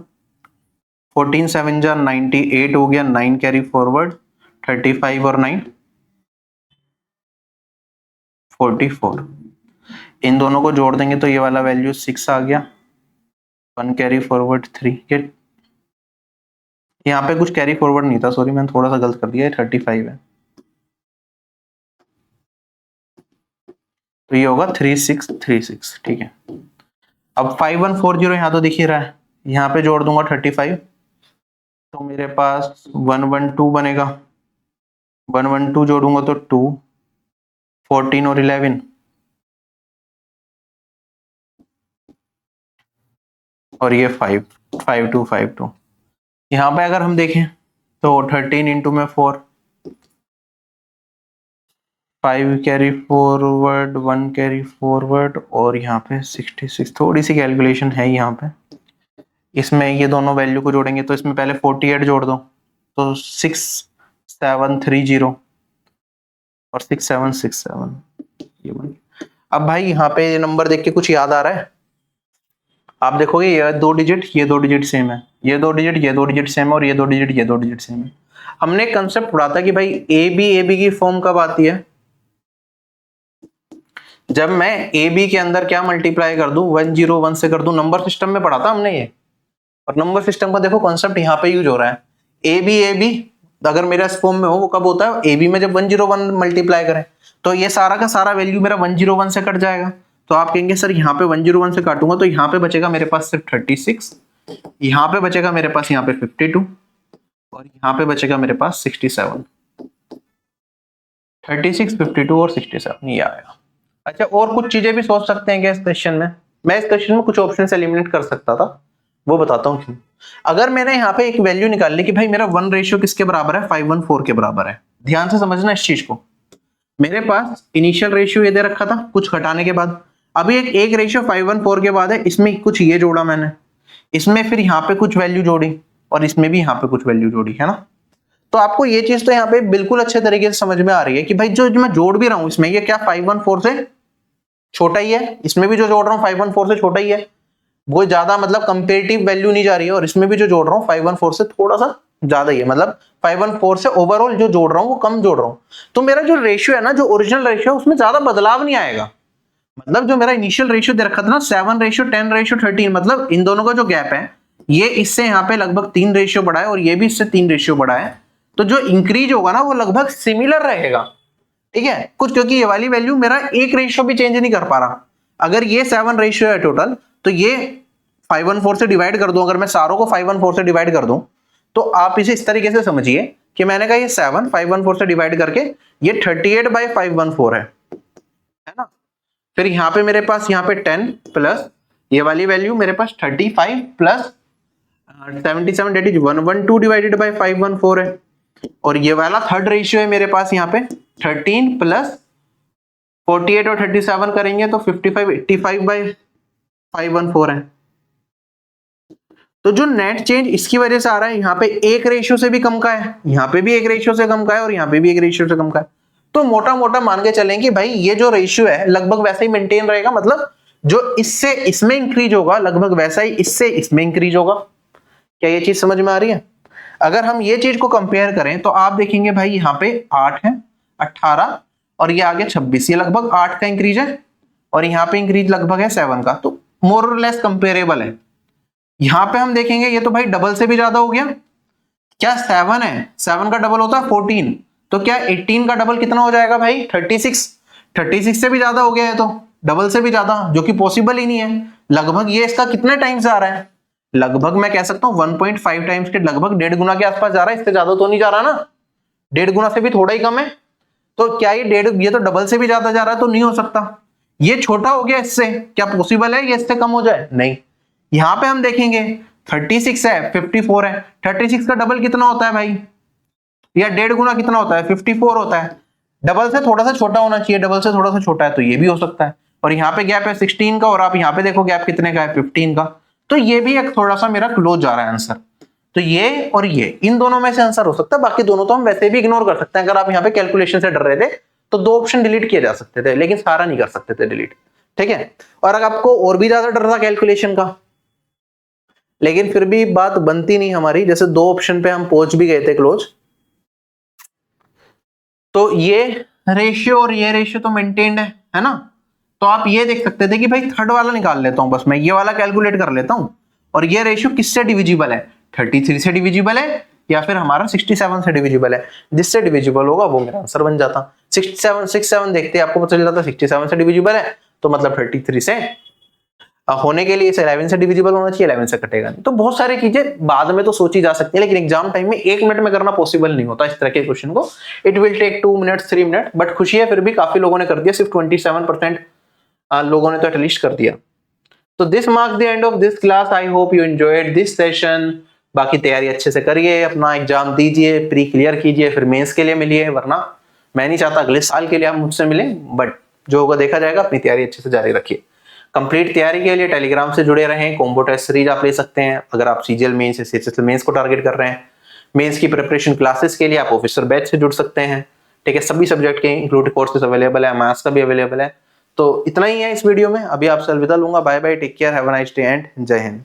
14 7 जा 98 हो गया, 9 कैरी फॉरवर्ड, 35 और 9 44, इन दोनों को जोड़ देंगे तो ये वाला वैल्यू 6 आ गया, 1 कैरी फॉरवर्ड 3। यहाँ पे कुछ कैरी फॉरवर्ड नहीं था, सॉरी मैंने थोड़ा सा गलत कर दिया, 35 है, तो ये होगा 3636। ठीक है, अब 5140 यहाँ तो दिख ही रहा है, यहाँ पे जोड़ दूंगा 35, तो मेरे पास 112 बनेगा। 112 जोड़ूंगा तो 2, 14 और 11, और ये 5, 52 52। यहाँ पे अगर हम देखें तो 13 इंटू में 4, 5 कैरी फॉरवर्ड, 1 कैरी फॉरवर्ड, और यहाँ पे 66। थोड़ी सी कैलकुलेशन है यहाँ पे, इसमें ये दोनों वैल्यू को जोड़ेंगे तो इसमें पहले 48 जोड़ दो, तो 6730 और 6767, ये बन। अब भाई यहाँ पे ये नंबर देख के कुछ याद आ रहा है? आप देखोगे ये 2 डिजिट, ये 2 डिजिट सेम है, ये 2 डिजिट, ये 2 डिजिट सेम है, और ये 2 डिजिट, ये 2 डिजिट सेम है। हमने कंसेप्ट पढ़ा था कि भाई ए बी की फॉर्म कब आती है? जब मैं ए बी के अंदर क्या मल्टीप्लाई कर दूं, 101 से कर दूं। नंबर सिस्टम में पढ़ा था हमने ये, और नंबर सिस्टम का देखो कॉन्सेप्ट यहाँ पे यूज हो रहा है। ए बी अगर मेरा इस फॉर्म में हो, वो कब होता है? ए बी में जब 101 मल्टीप्लाई करें, तो ये सारा का सारा वैल्यू मेरा 101 से कट जाएगा। तो आप कहेंगे सर यहाँ पे 101 से काटूंगा तो यहाँ पे बचेगा मेरे पास सिर्फ 36, यहाँ पे बचेगा मेरे पास यहाँ पे 52, और यहाँ पे बचेगा मेरे पास 67। 36, 52 और 67 ये आएगा। अच्छा, और कुछ चीजें भी सोच सकते हैं क्या इस क्वेश्चन में? मैं इस क्वेश्चन में कुछ ऑप्शन एलिमिनेट कर सकता था, वो बताता हूँ क्यों। अगर मैंने यहाँ पे एक वैल्यू निकाल ली कि भाई मेरा 1 रेशियो किसके बराबर है? 514 के बराबर है। ध्यान से समझना इस चीज को। मेरे पास इनिशियल रेशियो ये दे रखा था कुछ घटाने के बाद, अभी एक रेशियो 514 के बाद है, इसमें कुछ ये जोड़ा मैंने, इसमें फिर यहाँ पे कुछ वैल्यू जोड़ी, और इसमें भी यहाँ पे कुछ वैल्यू जोड़ी, है ना? तो आपको ये चीज तो यहाँ पे बिल्कुल अच्छे तरीके से समझ में आ रही है कि भाई जो मैं जोड़ भी रहा हूं इसमें, ये क्या 514 से छोटा ही है, इसमें भी जो जोड़ रहा हूँ 514 से छोटा ही है, वो ज्यादा मतलब कंपेरेटिव वैल्यू नहीं जा रही है, और इसमें भी जो जोड़ रहा हूँ 514 से थोड़ा सा ज्यादा ही है, मतलब 514 से ओवरऑल जो जोड़ रहा हूँ वो कम जोड़ रहा हूँ। तो मेरा जो रेशियो है ना, जो ओरिजिनल रेशियो है, उसमें ज्यादा बदलाव नहीं आएगा। मतलब जो मेरा इनिशियल रेशियो दे रखा था ना 7:10:13, मतलब इन दोनों का जो गैप है, ये इससे यहाँ पे लगभग 3 रेशियो बढ़ा है, और ये भी इससे 3 रेशियो बढ़ा है। तो जो इंक्रीज होगा ना वो लगभग सिमिलर रहेगा, ठीक है कुछ, क्योंकि ये वाली वैल्यू मेरा एक रेशियो भी चेंज नहीं कर पा रहा। अगर ये 7 रेशियो है टोटल, तो ये 514 से डिवाइड कर दूं, अगर मैं सारों को 514 से डिवाइड कर दूं, तो आप इसे इस तरीके से समझिए कि मैंने कहा ये 7 514 से डिवाइड करके ये 38/514 है ना? फिर यहाँ पे मेरे पास यहाँ पे 10 प्लस ये वाली वैल्यू मेरे पास 35 plus 77, that is 112 divided by 514 है, और ये वाला थर्ड रेशियो है मेरे पास यहाँ पे 13 प्लस 48 और 37 करेंगे तो 55 85/514 है। तो जो नेट चेंज इसकी वजह से आ रहा है, यहाँ पे एक रेशियो से भी कम का है, यहाँ पे भी एक रेशियो से कम का है, और यहाँ पे भी एक रेशियो से कम का है। तो मोटा मोटा मान के चलें कि भाई ये जो रेशियो है लगभग वैसा ही मेंटेन रहेगा, मतलब जो इससे इसमें इंक्रीज होगा लगभग वैसा ही इससे इसमें इंक्रीज होगा। क्या ये चीज समझ में आ रही है? अगर हम ये चीज को कंपेयर करें तो आप देखेंगे भाई यहाँ पे 8 है, 18 और ये आगे 26, ये लगभग 8 का इंक्रीज है, और यहाँ पे इंक्रीज लगभग है 7 का, तो मोर और लेस कंपेरेबल है। यहाँ पे हम देखेंगे ये तो भाई डबल से भी ज्यादा हो गया। क्या 7 है, 7 का डबल होता है 14, तो क्या 18 का डबल कितना हो जाएगा भाई? 36। 36 से भी ज्यादा हो गया है, तो डबल से भी ज्यादा, जो कि पॉसिबल ही नहीं है। लगभग ये इसका कितने टाइम्स आ रहा है? लगभग मैं कह सकता हूँ 1.5 टाइम्स के, लगभग 1.5 गुना के आसपास जा रहा है, इससे ज्यादा तो नहीं जा रहा ना, 1.5 गुना से भी थोड़ा ही कम है। तो क्या ये 1.5, ये तो डबल से भी ज्यादा जा रहा है, तो नहीं हो सकता। ये छोटा हो गया इससे, क्या पॉसिबल है ये इससे कम हो जाए? नहीं। यहां पे हम देखेंगे 36 है, 54 है, 36 का डबल कितना होता है भाई? या 1.5 गुना कितना होता है? 54 होता है। डबल से थोड़ा सा छोटा होना चाहिए, डबल से थोड़ा सा छोटा है, तो ये भी हो सकता है। और यहाँ पे गैप है 16 का, और आप यहाँ पे देखो गैप कितने का है? 15 का। तो ये भी एक थोड़ा सा मेरा क्लोज जा रहा है आंसर। तो ये और ये इन दोनों में से आंसर हो सकता है, बाकी दोनों तो हम वैसे भी इग्नोर कर सकते हैं। अगर आप यहाँ पे कैलकुलेशन से डर रहे थे तो 2 ऑप्शन डिलीट किए जा सकते थे, लेकिन सारा नहीं कर सकते थे डिलीट, ठीक है। और अगर आपको और भी ज्यादा डर था कैलकुलेशन का, लेकिन फिर भी बात बनती नहीं हमारी, जैसे 2 ऑप्शन पे हम पहुंच भी गए थे क्लोज, तो ये रेशियो और ये रेशियो तो मेंटेन्ड है ना। तो आप ये देख सकते थे कि भाई थर्ड वाला निकाल लेता हूं, बस मैं ये वाला कैलकुलेट कर लेता हूं, और ये रेशियो किससे डिविजिबल है? 33 से डिविजिबल है, या फिर हमारा 67 से डिविजिबल है? जिससे डिविजिबल होगा वो मेरा आंसर बन जाता। 67 देखते आपको पता चल जाता 67 से डिविजिबल है, तो मतलब 33 से होने के लिए इसे 11 से डिविजिबल होना चाहिए, 11 से कटेगा नहीं। तो बहुत सारी चीजें बाद में तो सोची जा सकती है, लेकिन एग्जाम टाइम में 1 मिनट में करना पॉसिबल नहीं होता इस तरह के क्वेश्चन को। It will take 2 minutes 3 minute, but खुशी है फिर भी काफी लोगों ने कर दिया, सिर्फ 27% लोगों ने तो एटलीस्ट कर दिया। तो this marks the end of this class. I hope you enjoyed this session. बाकी तैयारी अच्छे से करिए, अपना एग्जाम दीजिए, प्री क्लियर कीजिए, फिर मेंस के लिए मिलिए, वरना मैं नहीं चाहता अगले साल के लिए आप मुझसे मिलें, बट जो होगा देखा जाएगा। अपनी तैयारी अच्छे से जारी रखिए। कंप्लीट तैयारी के लिए टेलीग्राम से जुड़े रहें। कॉम्बो टेस्ट सीरीज आप ले सकते हैं अगर आप सीजीएल मेंस या सीएचएसएल मेंस को टारगेट कर रहे हैं। मेंस की प्रिपरेशन क्लासेस के लिए आप ऑफिसर बैच से जुड़ सकते हैं, ठीक है। सभी सब्जेक्ट के इंक्लूड कोर्सेज अवेलेबल है, मैथ्स का भी अवेलेबल है। तो इतना ही है इस वीडियो में। अभी आपसे अलविदा लूंगा। Bye bye, take care, have a nice day and Jai Hind.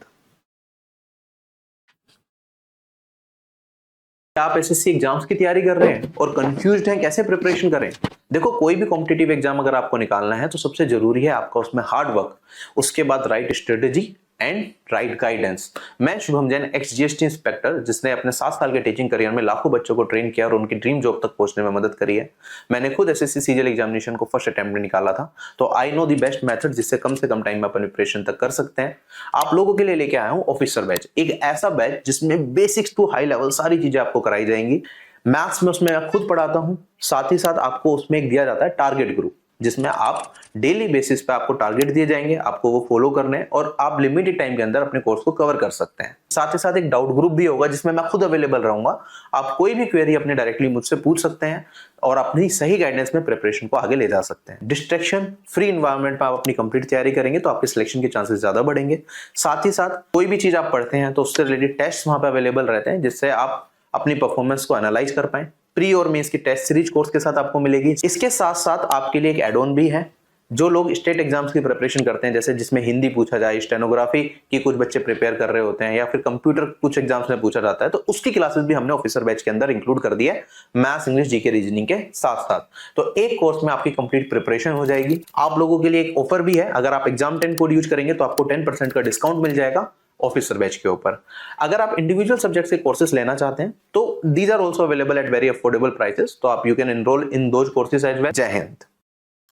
आप एसएससी एग्जाम्स की तैयारी कर रहे हैं और कंफ्यूज्ड हैं कैसे प्रिपरेशन करें। देखो, कोई भी कॉम्पिटिटिव एग्जाम अगर आपको निकालना है तो सबसे जरूरी है आपका उसमें हार्ड वर्क, उसके बाद right strategy and right guidance. मैं Shubham Jain, ex GST inspector, जिसने अपने 7 साल के टीचिंग करियर में लाखों बच्चों को ट्रेन किया और उनकी ड्रीम जॉब तक पहुंचने में मदद करी है। मैंने खुद एसएससी सीजीएल एग्जामिनेशन को फर्स्ट अटेम्प्ट में निकाला था, तो I know the best method जिससे कम से कम टाइम में अपन प्रिपरेशन तक कर सकते हैं। आप लोगों के लिए लेके आया हूं ऑफिसर बैच, एक ऐसा बैच जिसमें बेसिक्स टू हाई लेवल सारी चीजें आपको कराई जाएंगी। मैथ्स में उसमें मैं खुद पढ़ाता हूं, साथ ही साथ आपको उसमें एक दिया जाता है टारगेट ग्रुप, जिसमें आप डेली बेसिस पे आपको टारगेट दिए जाएंगे, आपको वो फॉलो करने हैं और आप लिमिटेड टाइम के अंदर अपने कोर्स को कवर कर सकते हैं। साथ ही साथ एक डाउट ग्रुप भी होगा जिसमें मैं खुद अवेलेबल रहूंगा। आप कोई भी क्वेरी अपने डायरेक्टली मुझसे पूछ सकते हैं और अपनी सही गाइडेंस में प्रिपरेशन को आगे ले जा सकते हैं। डिस्ट्रैक्शन फ्री एनवायरनमेंट में आप अपनी कंप्लीट तैयारी करेंगे तो आपके सिलेक्शन के चांसेस ज्यादा बढ़ेंगे। साथ ही साथ कोई भी चीज आप पढ़ते हैं तो उससे रिलेटेड टेस्ट वहां पे अवेलेबल रहते हैं, जिससे आप अपनी परफॉर्मेंस को एनालाइज कर पाए। प्री और मेंस की टेस्ट सीरीज कोर्स के साथ आपको मिलेगी। इसके साथ साथ आपके लिए एक एड ऑन भी है। जो लोग स्टेट एग्जाम्स की प्रिपरेशन करते हैं, जैसे जिसमें हिंदी पूछा जाए, स्टेनोग्राफी की कुछ बच्चे प्रिपेयर कर रहे होते हैं, या फिर कंप्यूटर कुछ एग्जाम्स में पूछा जाता है, तो उसकी क्लासेस भी हमने ऑफिसर बैच के अंदर इंक्लूड कर दिया है, मैथ्स, इंग्लिश, जीके, रीजनिंग के साथ साथ। तो एक कोर्स में आपकी कंप्लीट प्रिपरेशन हो जाएगी। आप लोगों के लिए एक ऑफर भी है, अगर आप एग्जाम 10 कोड यूज करेंगे तो आपको 10% का डिस्काउंट मिल जाएगा ऑफिसर बैच के ऊपर। अगर आप इंडिविजुअल सब्जेक्ट के कोर्सेज लेना चाहते हैं तो these are also available at very affordable prices, तो आप you can enroll in those courses as well. Jai Hind.